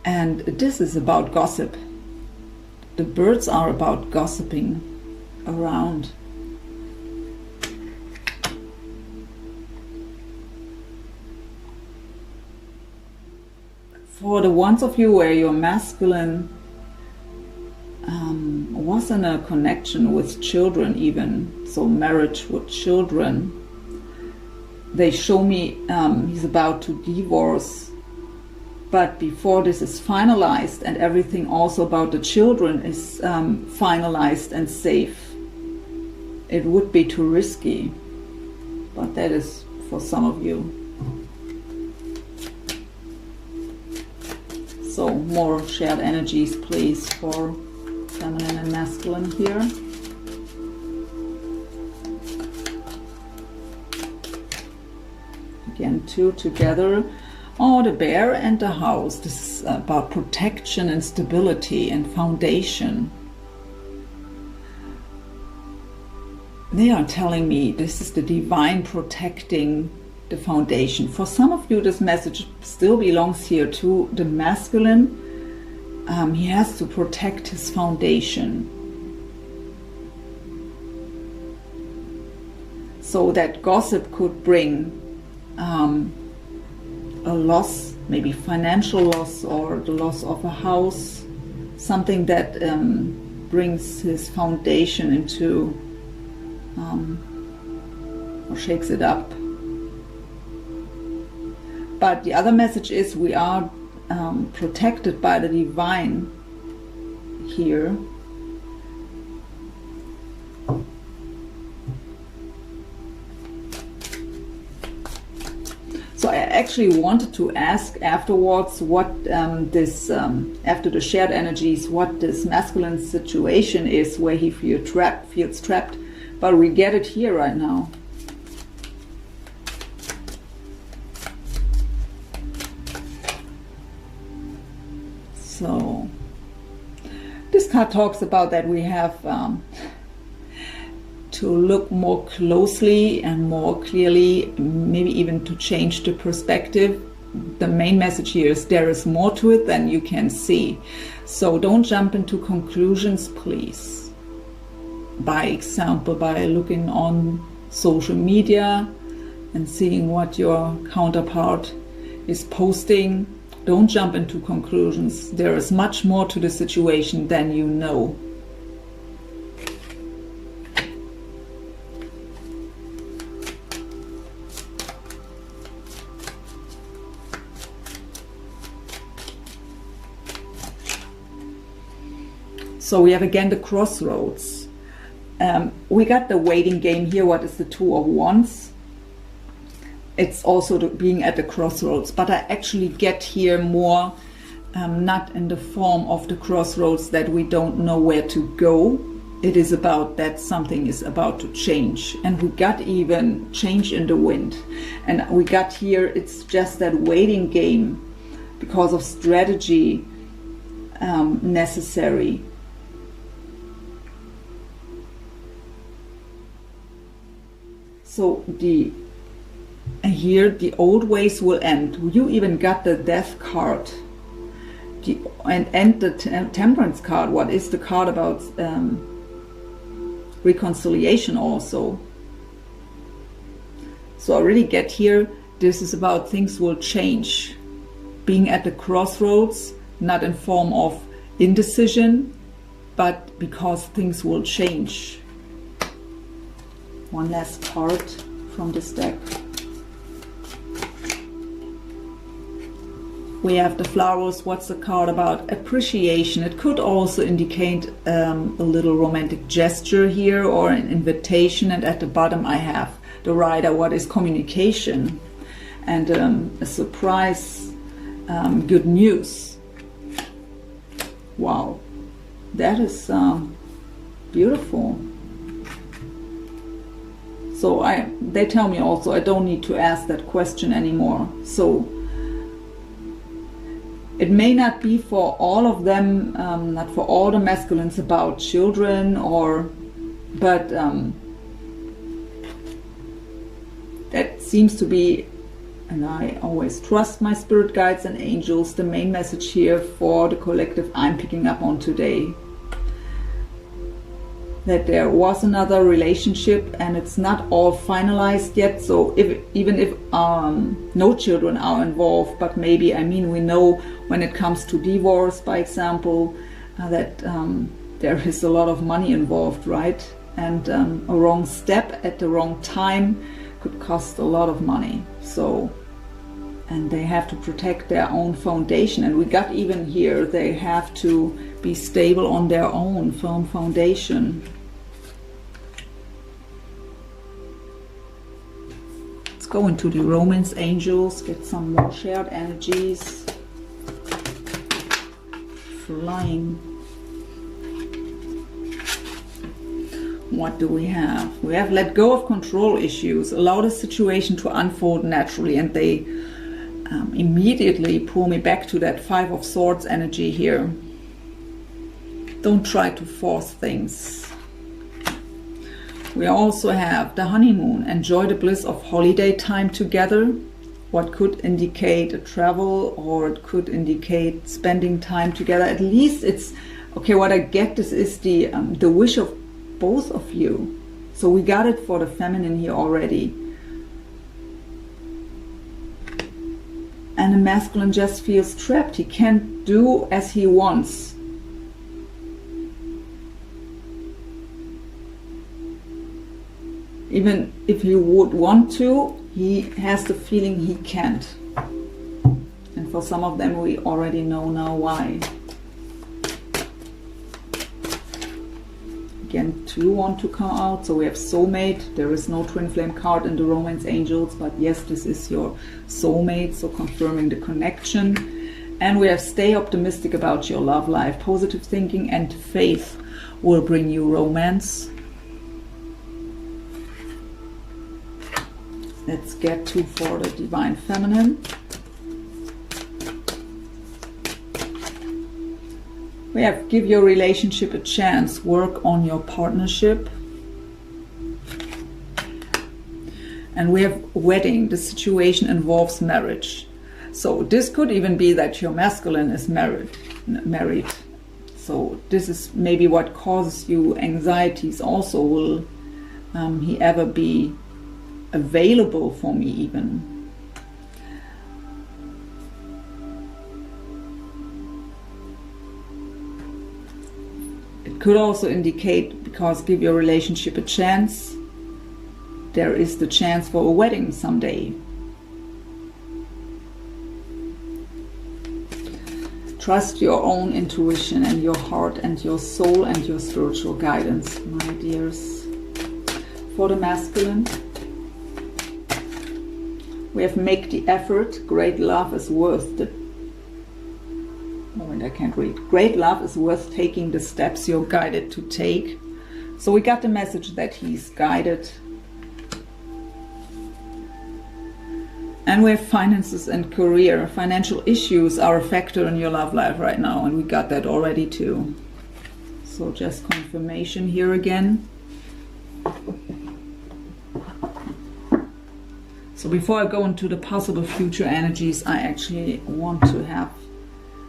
and this is about gossip. The birds are about gossiping around. For the ones of you where your masculine was in a connection with children, even, so marriage with children, they show me he's about to divorce. But before this is finalized and everything also about the children is finalized and safe, it would be too risky. But that is for some of you. So more shared energies, please, for feminine and masculine here. Again, two together. Oh, the bear and the house. This is about protection and stability and foundation. They are telling me this is the divine protecting the foundation. For some of you, this message still belongs here to the masculine. He has to protect his foundation. So that gossip could bring a loss, maybe financial loss or the loss of a house, something that brings his foundation into or shakes it up. But the other message is we are protected by the divine here. So I actually wanted to ask afterwards what after the shared energies, what this masculine situation is where he feels trapped, but we get it here right now. So this card talks about that we have to look more closely and more clearly, maybe even to change the perspective. The main message here is there is more to it than you can see. So don't jump into conclusions, please. By example, by looking on social media and seeing what your counterpart is posting. Don't jump into conclusions. There is much more to the situation than you know. So we have again the crossroads. We got the waiting game here. What is the Two of Wands? It's also being at the crossroads, but I actually get here more not in the form of the crossroads that we don't know where to go. It is about that something is about to change, and we got even change in the wind, and we got here it's just that waiting game because of strategy necessary. So here the old ways will end. You even got the Death card and the Temperance card. What is the card about? Reconciliation also. So I really get here, this is about things will change. Being at the crossroads, not in form of indecision, but because things will change. One last card from this deck. We have the flowers. What's the card about? Appreciation. It could also indicate a little romantic gesture here or an invitation. And at the bottom I have the rider. What is communication? And a surprise, good news. Wow, that is beautiful. So they tell me also I don't need to ask that question anymore. So it may not be for all of them, not for all the masculines about children, but that seems to be, and I always trust my spirit guides and angels, the main message here for the collective I'm picking up on today. That there was another relationship and it's not all finalized yet. So even if no children are involved, but maybe, I mean, we know when it comes to divorce, by example, that there is a lot of money involved, right? And a wrong step at the wrong time could cost a lot of money. So, and they have to protect their own foundation. And we got even here, they have to be stable on their own firm foundation. Let's go into the romance angels, get some more shared energies. Flying. What do we have? We have let go of control issues, allow the situation to unfold naturally, and they immediately pull me back to that Five of Swords energy here. Don't try to force things. We also have the honeymoon, enjoy the bliss of holiday time together. What could indicate a travel, or it could indicate spending time together. At least it's okay. What I get, this is the wish of both of you. So we got it for the feminine here already. And the masculine just feels trapped. He can't do as he wants. Even if he would want to, he has the feeling he can't. And for some of them, we already know now why. Again, two want to come out. So we have soulmate. There is no twin flame card in the romance angels, but yes, this is your soulmate, so confirming the connection. And we have stay optimistic about your love life. Positive thinking and faith will bring you romance. Let's get to for the divine feminine. We have give your relationship a chance, work on your partnership. And we have wedding, the situation involves marriage. So this could even be that your masculine is married. So this is maybe what causes you anxieties also. Will he ever be available for me even? It could also indicate, because give your relationship a chance, there is the chance for a wedding someday. Trust your own intuition and your heart and your soul and your spiritual guidance, my dears. For the masculine, we have make the effort. Great love is worth the... I can't read. Great love is worth taking the steps you're guided to take. So we got the message that he's guided. And we have finances and career. Financial issues are a factor in your love life right now, and we got that already too. So just confirmation here again. So before I go into the possible future energies, I actually want to have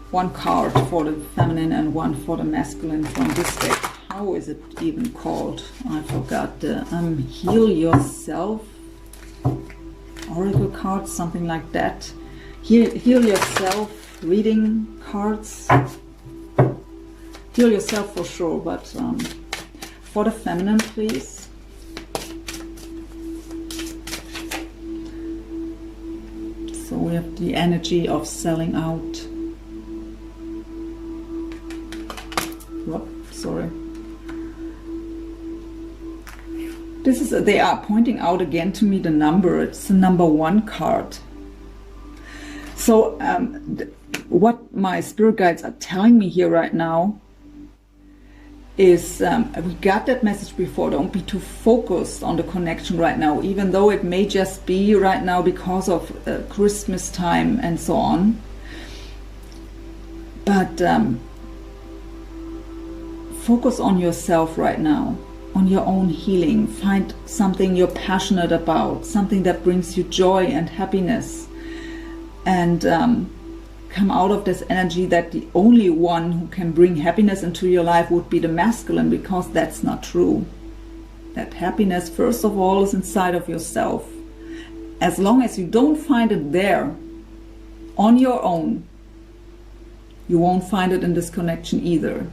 one card for the feminine and one for the masculine from this deck. How is it even called? I forgot. The Heal Yourself Oracle cards, something like that. Heal Yourself reading cards. Heal yourself for sure, but for the feminine, please. So we have the energy of selling out. Whoop, sorry. This is, they are pointing out again to me the number. It's the number 1 card. So what my spirit guides are telling me here right now is, we got that message before, don't be too focused on the connection right now, even though it may just be right now because of Christmas time and so on. But focus on yourself right now, on your own healing. Find something you're passionate about, something that brings you joy and happiness, and come out of this energy that the only one who can bring happiness into your life would be the masculine, because that's not true. That happiness, first of all, is inside of yourself. As long as you don't find it there on your own, you won't find it in this connection either.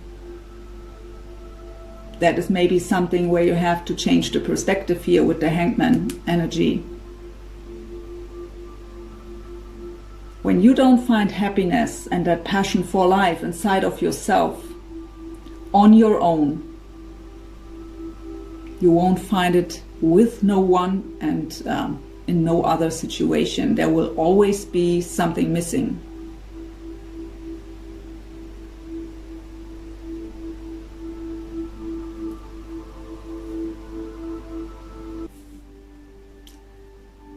That is maybe something where you have to change the perspective here with the Hangman energy. When you don't find happiness and that passion for life inside of yourself on your own, you won't find it with no one and in no other situation. There will always be something missing.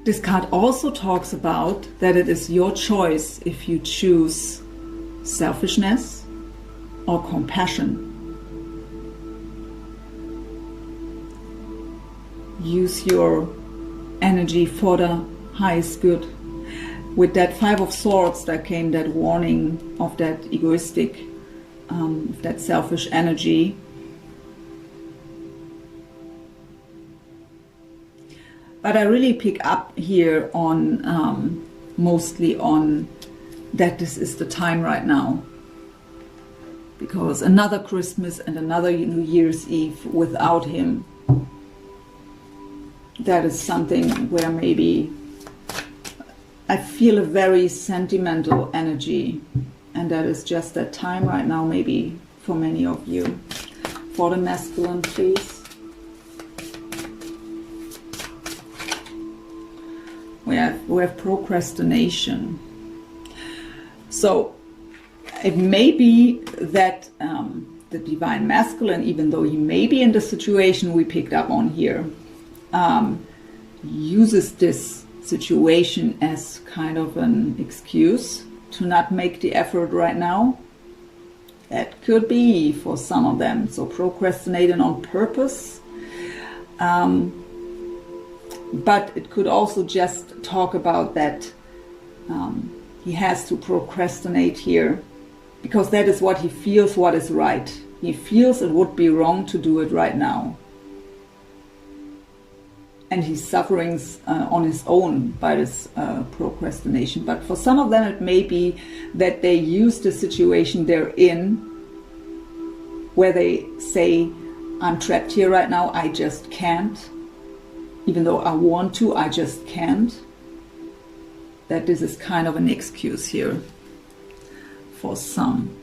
This card also talks about that it is your choice if you choose selfishness or compassion. Use your energy for the highest good. With that 5 of Swords, there came that warning of that egoistic, that selfish energy. But I really pick up here on, mostly on that this is the time right now. Because another Christmas and another New Year's Eve without him, that is something where maybe I feel a very sentimental energy. And that is just that time right now, maybe for many of you. For the masculine, please. We have procrastination. So it may be that the divine masculine, even though he may be in the situation we picked up on here, uses this situation as kind of an excuse to not make the effort right now. That could be for some of them. So procrastinating on purpose. But it could also just talk about that he has to procrastinate here because that is what he feels what is right. He feels it would be wrong to do it right now. And he's suffering on his own by this procrastination. But for some of them it may be that they use the situation they're in where they say, I'm trapped here right now, I just can't. Even though I want to, I just can't. That this is kind of an excuse here for some.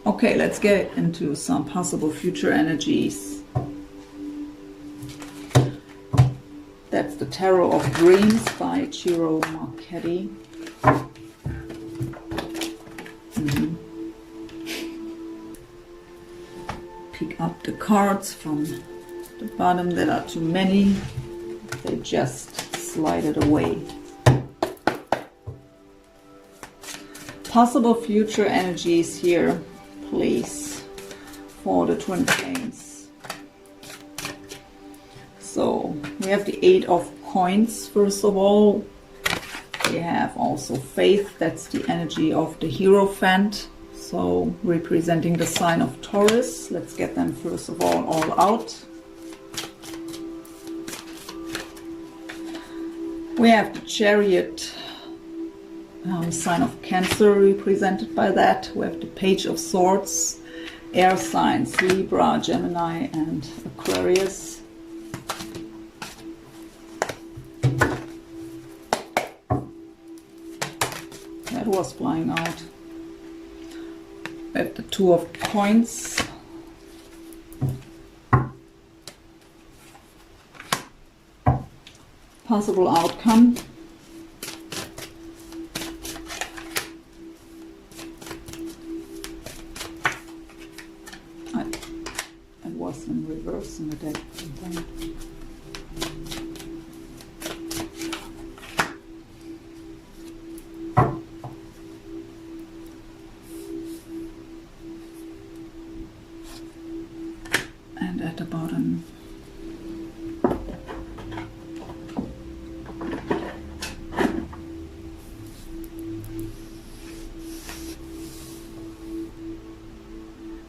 Okay, let's get into some possible future energies. That's the Tarot of Dreams by Ciro Marchetti. Pick up the cards from the bottom. There are too many. They just slide it away. Possible future energies here, please, for the twin flames. So we have the 8 of Coins, first of all. We have also Faith. That's the energy of the Hierophant. So representing the sign of Taurus. Let's get them first of all out. We have the Chariot, sign of Cancer represented by that. We have the Page of Swords, air signs, Libra, Gemini, and Aquarius. was flying out. We have the Two of Coins. Possible outcome. It was in reverse in the deck. And at the bottom,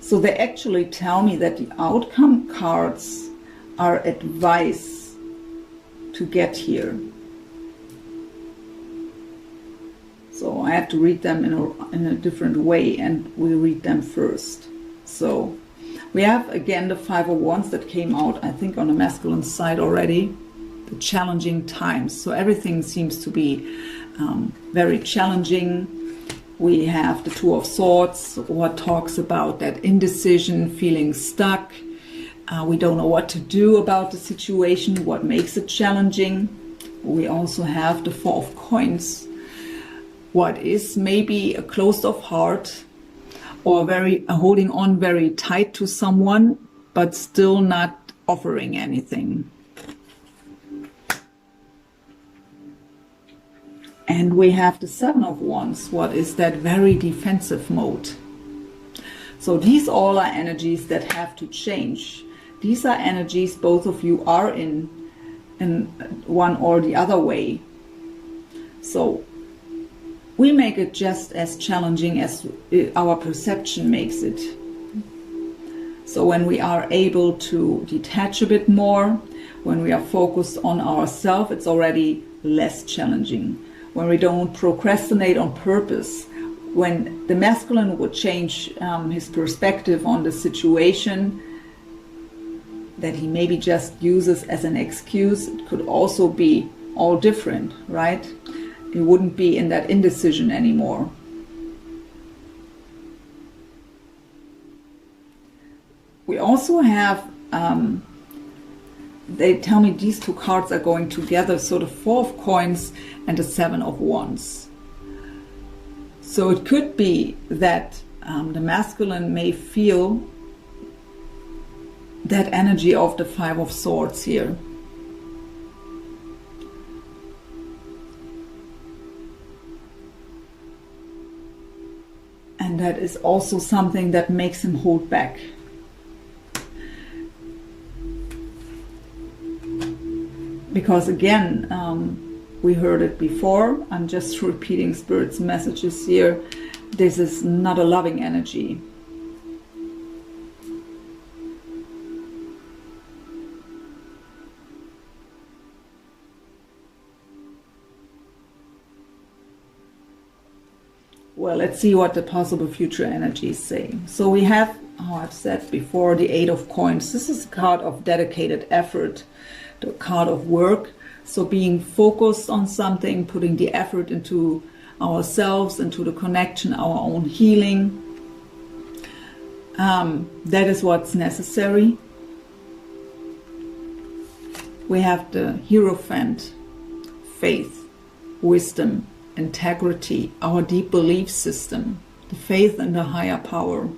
so they actually tell me that the outcome cards are advice to get here. So I have to read them in a different way, and we read them first. So we have again the Five of Wands that came out, I think, on the masculine side already. The challenging times. So everything seems to be very challenging. We have the Two of Swords, what talks about that indecision, feeling stuck. We don't know what to do about the situation, what makes it challenging. We also have the Four of Coins, what is maybe a closed off heart, or very holding on very tight to someone, but still not offering anything. And we have the Seven of Wands, what is that very defensive mode. So these all are energies that have to change. These are energies both of you are in one or the other way. So we make it just as challenging as our perception makes it. So when we are able to detach a bit more, when we are focused on ourselves, it's already less challenging. When we don't procrastinate on purpose, when the masculine would change his perspective on the situation that he maybe just uses as an excuse, it could also be all different, right? He wouldn't be in that indecision anymore. We also have, they tell me these two cards are going together, so the Four of Coins and the Seven of Wands. So it could be that the masculine may feel that energy of the Five of Swords here. And that is also something that makes him hold back. Because again, we heard it before, I'm just repeating Spirit's messages here. This is not a loving energy. Well, let's see what the possible future energies say. So we have, how I've said before, the Eight of Coins. This is a card of dedicated effort, the card of work. So being focused on something, putting the effort into ourselves, into the connection, our own healing. That is what's necessary. We have the Hierophant, faith, wisdom, integrity, our deep belief system, the faith in the higher power.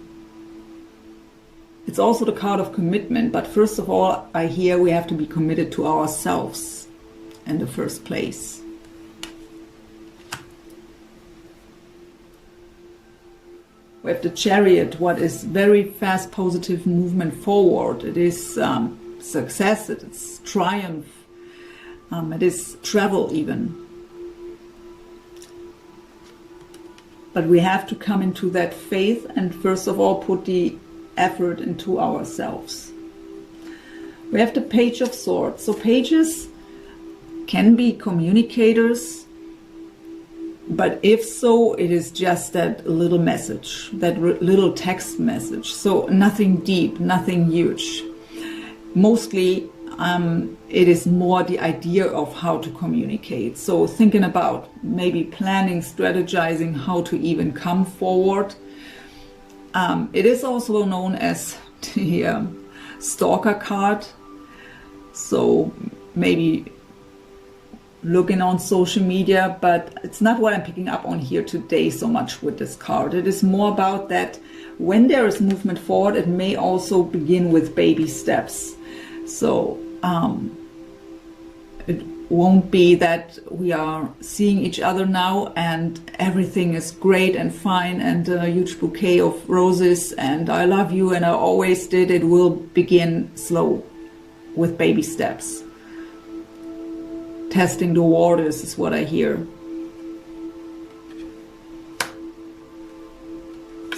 It's also the card of commitment, but first of all, I hear we have to be committed to ourselves in the first place. We have the Chariot, what is very fast positive movement forward. It is success, it is triumph, it is travel even. But we have to come into that faith and first of all put the effort into ourselves. We have the Page of Swords. So pages can be communicators, but if so, it is just that little message, that little text message. So nothing deep, nothing huge. Mostly it is more the idea of how to communicate. So thinking about maybe planning, strategizing how to even come forward. It is also known as the stalker card. So maybe looking on social media, but it's not what I'm picking up on here today so much with this card. It is more about that when there is movement forward, it may also begin with baby steps. So it won't be that we are seeing each other now and everything is great and fine and a huge bouquet of roses and I love you and I always did. It will begin slow with baby steps. Testing the waters is what I hear.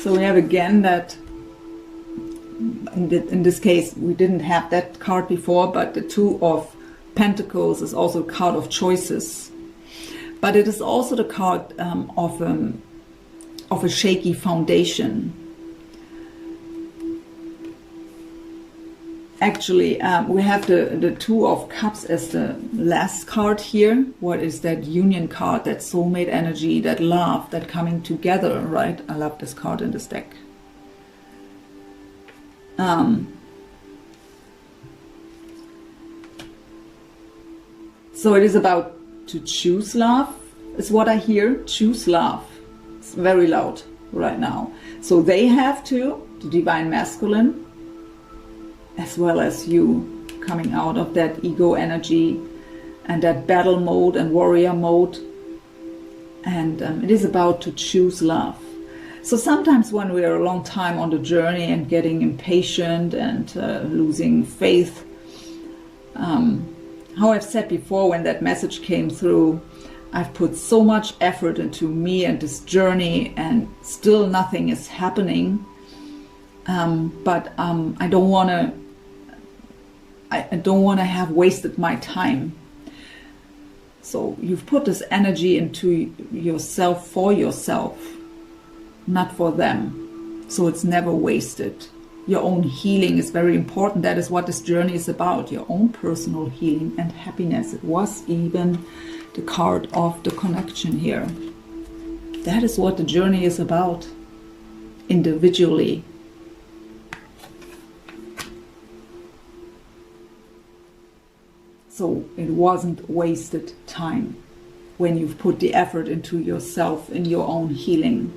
So we have again that, in this case, we didn't have that card before, but the Two of Pentacles is also a card of choices. But it is also the card of a shaky foundation. Actually, we have the Two of Cups as the last card here. What is that union card, that soulmate energy, that love, that coming together, right? I love this card in this deck. So it is about to choose love, is what I hear. Choose love. It's very loud right now. So they have to, the divine masculine, as well as you, coming out of that ego energy and that battle mode and warrior mode. And it is about to choose love. So sometimes when we are a long time on the journey and getting impatient and losing faith, how I've said before, when that message came through, I've put so much effort into me and this journey and still nothing is happening. But I don't want to have wasted my time. So you've put this energy into yourself for yourself, not for them. So it's never wasted. Your own healing is very important. That is what this journey is about. Your own personal healing and happiness. It was even the card of the connection here. That is what the journey is about, individually. So it wasn't wasted time when you've put the effort into yourself, in your own healing.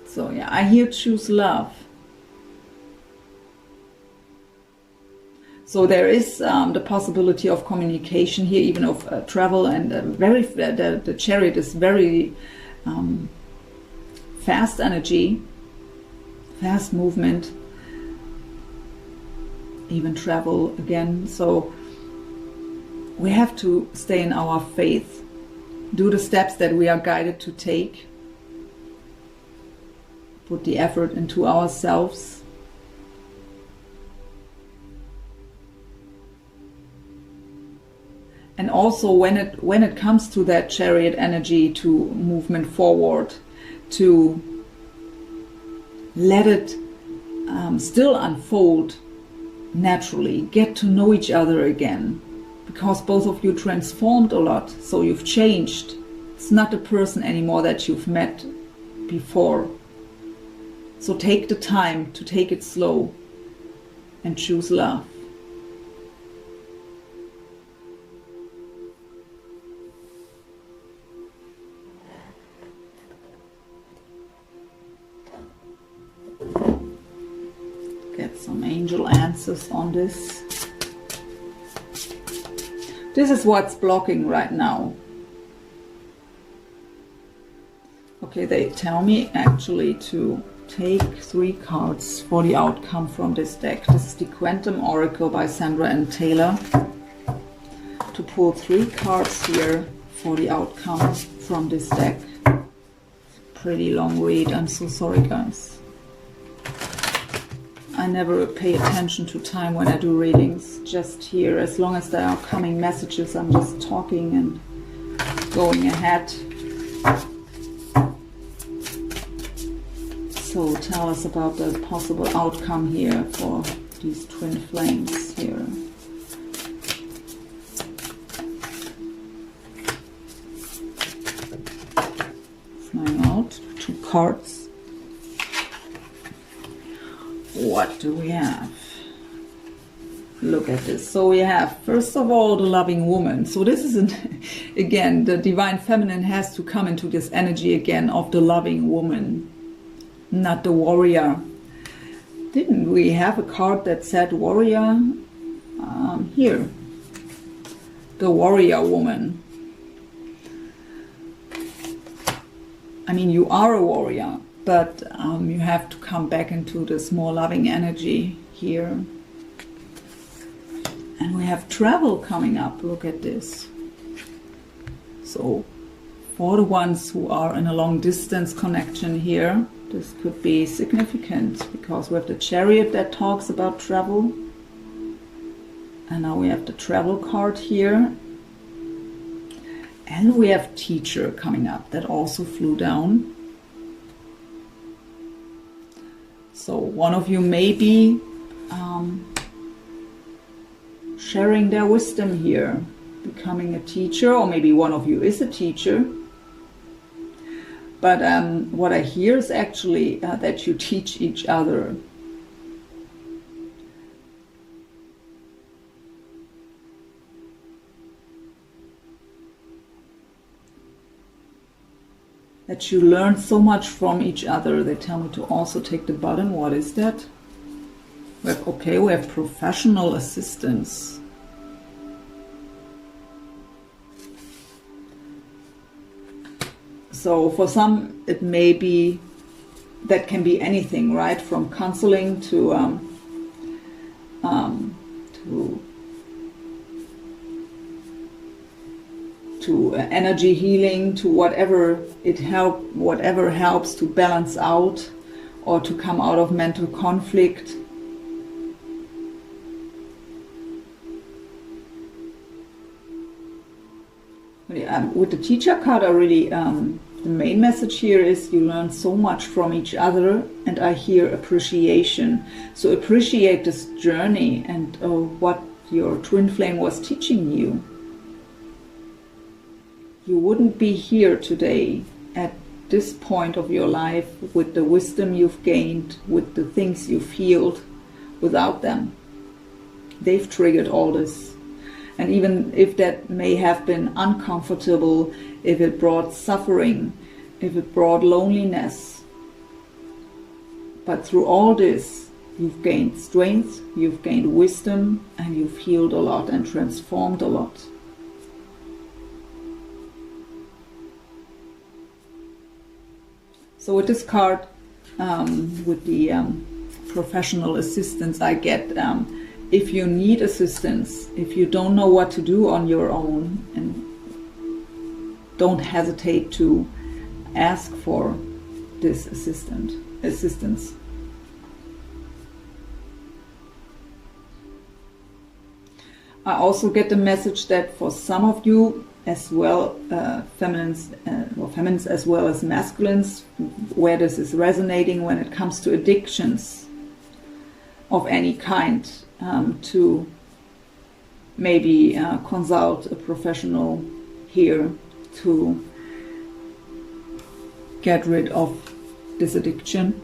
So yeah, I hear choose love. So there is the possibility of communication here, even of travel, and the Chariot is very fast energy, fast movement, even travel again. So we have to stay in our faith, do the steps that we are guided to take, put the effort into ourselves. And also when it comes to that Chariot energy, to movement forward, to let it still unfold naturally, get to know each other again, because both of you transformed a lot, so you've changed. It's not the person anymore that you've met before. So take the time to take it slow and choose love. Get some angel answers on this. This is what's blocking right now. Okay, they tell me actually to take 3 cards for the outcome from this deck. This is the Quantum Oracle by Sandra and Taylor. To pull 3 cards here for the outcome from this deck. Pretty long read, I'm so sorry guys. I never pay attention to time when I do readings, just here. As long as there are coming messages, I'm just talking and going ahead. So tell us about the possible outcome here for these twin flames here. Flying out, 2 cards. What do we have? Look at this. So we have, first of all, the loving woman. So this isn't, again, the divine feminine has to come into this energy again of the loving woman, not the warrior. Didn't we have a card that said warrior? Here, the warrior woman. I mean, you are a warrior, but you have to come back into this more loving energy here. And we have travel coming up. Look at this. So for the ones who are in a long distance connection here, this could be significant, because we have the Chariot that talks about travel. And now we have the travel card here. And we have Teacher coming up that also flew down. So one of you may be sharing their wisdom here, becoming a teacher, or maybe one of you is a teacher. But what I hear is actually that you teach each other. That you learn so much from each other. They tell me to also take the bottom. What is that? We have, okay, we have professional assistance. So for some, it may be, that can be anything, right? From counseling to energy healing, to whatever whatever helps to balance out or to come out of mental conflict. With the Teacher card, I really, the main message here is you learn so much from each other, and I hear appreciation. So appreciate this journey and what your twin flame was teaching you. You wouldn't be here today at this point of your life with the wisdom you've gained, with the things you've healed, without them. They've triggered all this. And even if that may have been uncomfortable, if it brought suffering, if it brought loneliness, but through all this, you've gained strength, you've gained wisdom, and you've healed a lot and transformed a lot. So with this card, with the professional assistance I get, if you need assistance, if you don't know what to do on your own, and don't hesitate to ask for this assistance. I also get the message that for some of you as well, feminines as well as masculines, where this is resonating when it comes to addictions of any kind, to maybe consult a professional here to get rid of this addiction.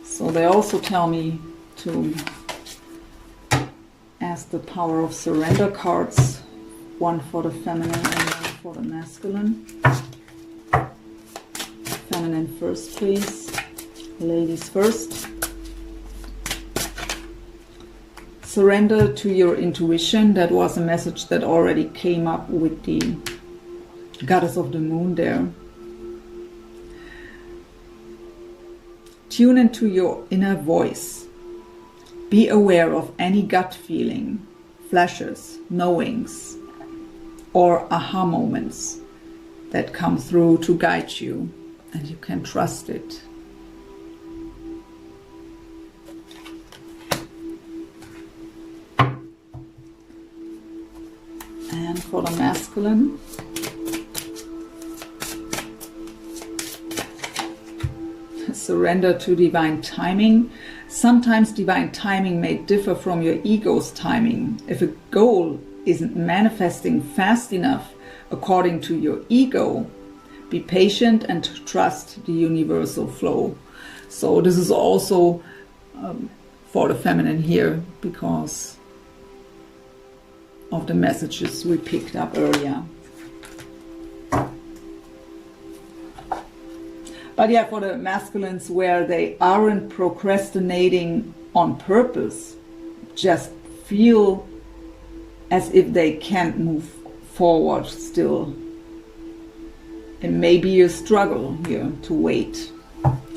So they also tell me to ask the power of surrender cards, one for the feminine and one for the masculine. Feminine first, please. Ladies first. Surrender to your intuition. That was a message that already came up with the goddess of the moon there. Tune into your inner voice. Be aware of any gut feeling, flashes, knowings, or aha moments that come through to guide you, and you can trust it. And for the masculine, surrender to divine timing. Sometimes divine timing may differ from your ego's timing. If a goal isn't manifesting fast enough according to your ego, be patient and trust the universal flow. So this is also for the feminine here, because of the messages we picked up earlier. But yeah, for the masculines, where they aren't procrastinating on purpose, just feel as if they can't move forward still. It may be a struggle here to wait.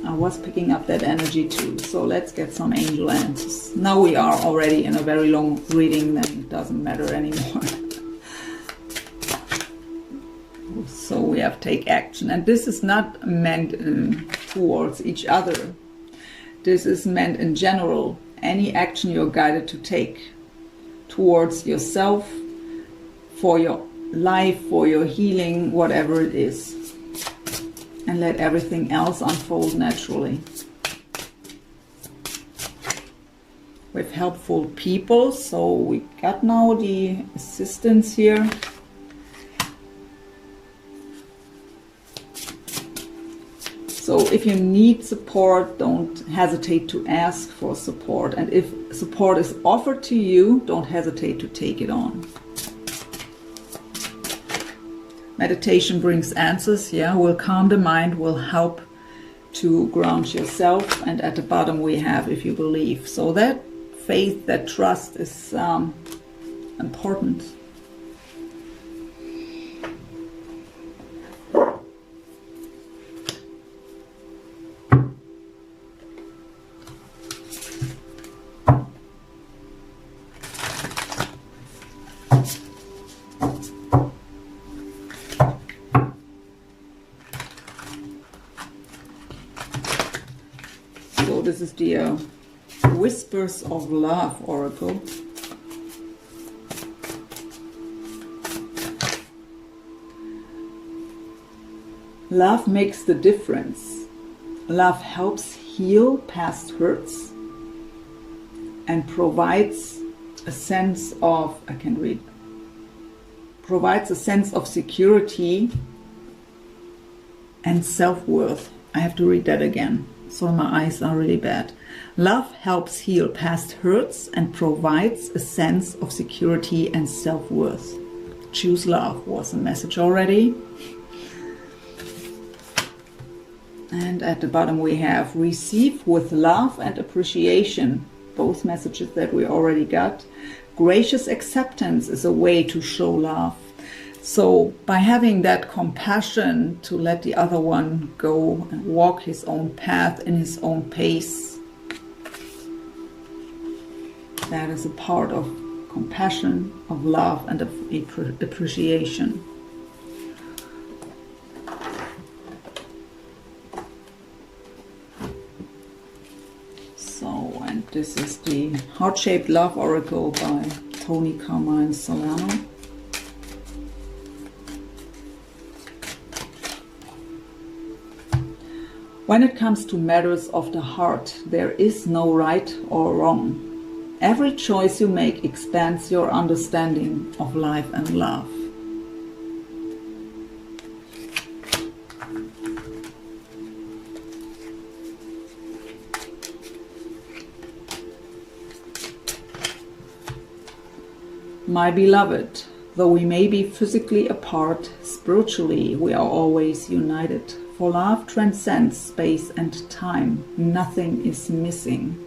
I was picking up that energy too. So let's get some angel answers. Now we are already in a very long reading, then it doesn't matter anymore. So we have take action. And this is not meant towards each other. This is meant in general. Any action you're guided to take towards yourself, for your life, for your healing, whatever it is. And let everything else unfold naturally. With helpful people, so we got now the assistance here. So if you need support, don't hesitate to ask for support. And if support is offered to you, don't hesitate to take it on. Meditation brings answers, yeah, will calm the mind, will help to ground yourself. And at the bottom we have, if you believe. So that faith, that trust is important. This is the Whispers of Love Oracle. Love makes the difference. Love helps heal past hurts and provides a sense of, provides a sense of security and self-worth. I have to read that again. So my eyes are really bad. Love helps heal past hurts and provides a sense of security and self-worth. Choose love was a message already. And at the bottom we have receive with love and appreciation. Both messages that we already got. Gracious acceptance is a way to show love. So by having that compassion to let the other one go and walk his own path in his own pace, that is a part of compassion, of love, and of appreciation. So, and this is the Heart-Shaped Love Oracle by Tony Carmine Solano. When it comes to matters of the heart, there is no right or wrong. Every choice you make expands your understanding of life and love. My beloved, though we may be physically apart, spiritually we are always united. For love transcends space and time. Nothing is missing.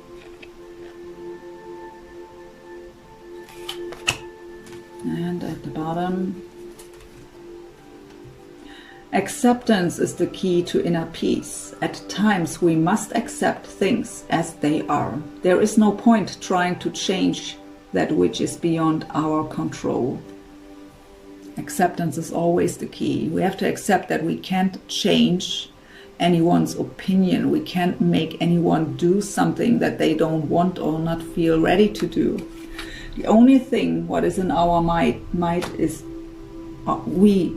And at the bottom, acceptance is the key to inner peace. At times we must accept things as they are. There is no point trying to change that which is beyond our control. Acceptance is always the key. We have to accept that we can't change anyone's opinion. We can't make anyone do something that they don't want or not feel ready to do. The only thing what is in our might is we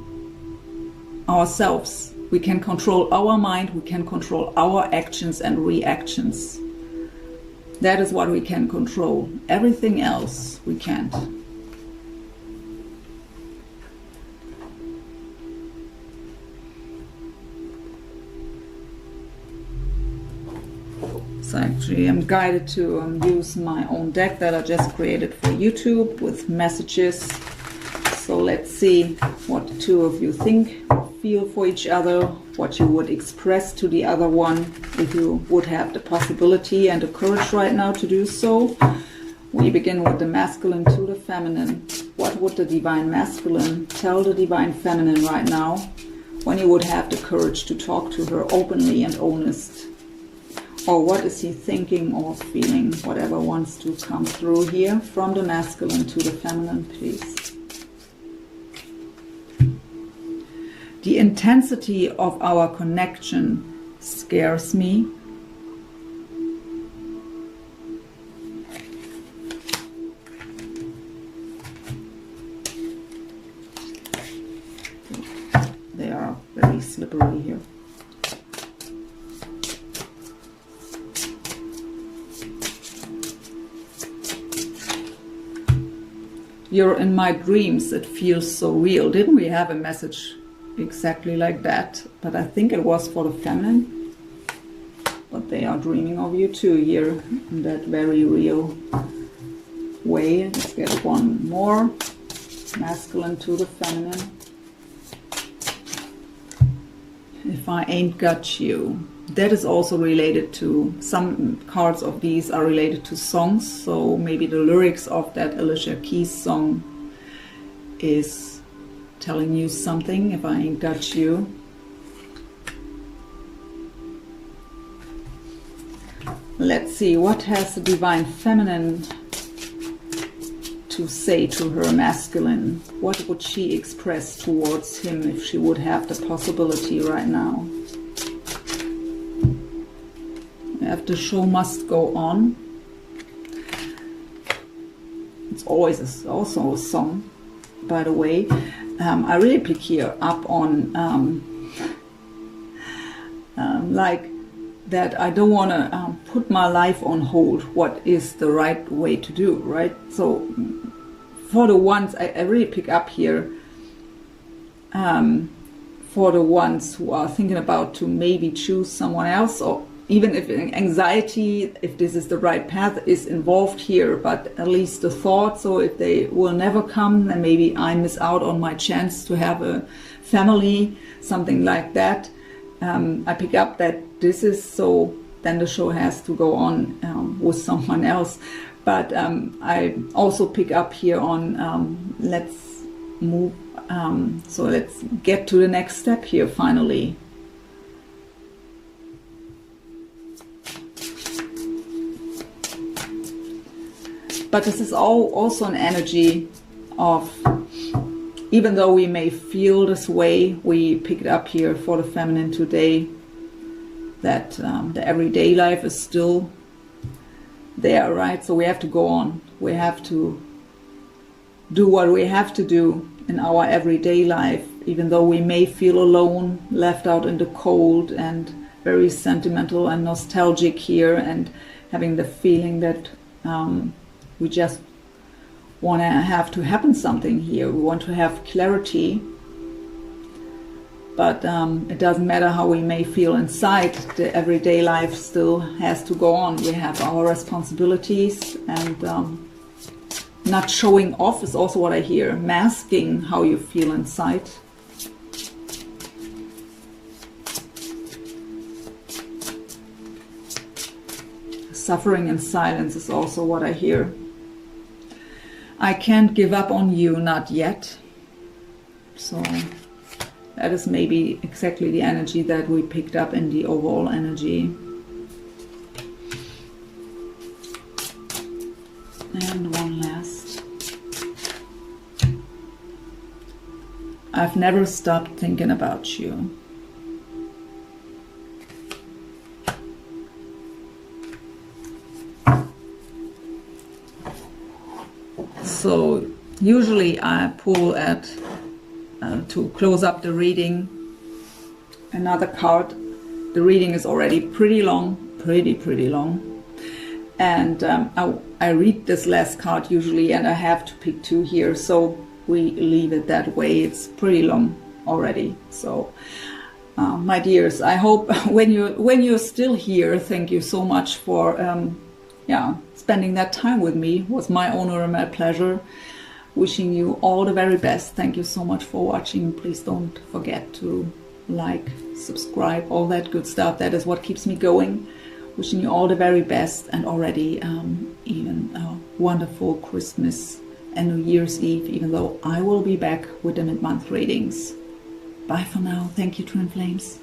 ourselves We can control our mind, we can control our actions and reactions. That is what we can control. Everything else we can't. So actually I'm guided to use my own deck that I just created for YouTube with messages. So let's see what the two of you think, feel for each other, what you would express to the other one if you would have the possibility and the courage right now to do so. We begin with the masculine to the feminine. What would the divine masculine tell the divine feminine right now when you would have the courage to talk to her openly and honest? Or what is he thinking or feeling? Whatever wants to come through here from the masculine to the feminine, please. The intensity of our connection scares me. They are very slippery here. You're in my dreams, it feels so real. Didn't we have a message exactly like that? But I think it was for the feminine. But they are dreaming of you too here in that very real way. Let's get one more. Masculine to the feminine. If I ain't got you. That is also related to, some cards of these are related to songs, so maybe the lyrics of that Alicia Keys song is telling you something, if I ain't got you. Let's see, what has the divine feminine to say to her masculine? What would she express towards him if she would have the possibility right now? If the show must go on. It's always also a song, by the way. I really pick here up on like that I don't want to put my life on hold. What is the right way to do, right? So for the ones, I really pick up here for the ones who are thinking about to maybe choose someone else, or even if anxiety, if this is the right path, is involved here, but at least the thought, so if they will never come, then maybe I miss out on my chance to have a family, something like that. I pick up that this is so, then the show has to go on with someone else. But I also pick up here on let's move, so let's get to the next step here finally. But this is also an energy of, even though we may feel this way, we pick it up here for the feminine today, that the everyday life is still there, right? So we have to go on. We have to do what we have to do in our everyday life, even though we may feel alone, left out in the cold, and very sentimental and nostalgic here, and having the feeling that we just want to have to happen something here. We want to have clarity, but it doesn't matter how we may feel inside. The everyday life still has to go on. We have our responsibilities, and not showing off is also what I hear. Masking how you feel inside. Suffering in silence is also what I hear. I can't give up on you, not yet. So that is maybe exactly the energy that we picked up in the overall energy. And one last. I've never stopped thinking about you. So usually I pull at, to close up the reading, another card. The reading is already pretty long, pretty long. And I read this last card usually, and I have to pick 2 here, so we leave it that way. It's pretty long already. So my dears, I hope when you're still here, thank you so much for spending that time with me. It was my honor and my pleasure. Wishing you all the very best. Thank you so much for watching. Please don't forget to like, subscribe, all that good stuff. That is what keeps me going. Wishing you all the very best, and already even a wonderful Christmas and New Year's Eve, even though I will be back with the mid-month readings. Bye for now. Thank you, Twin Flames.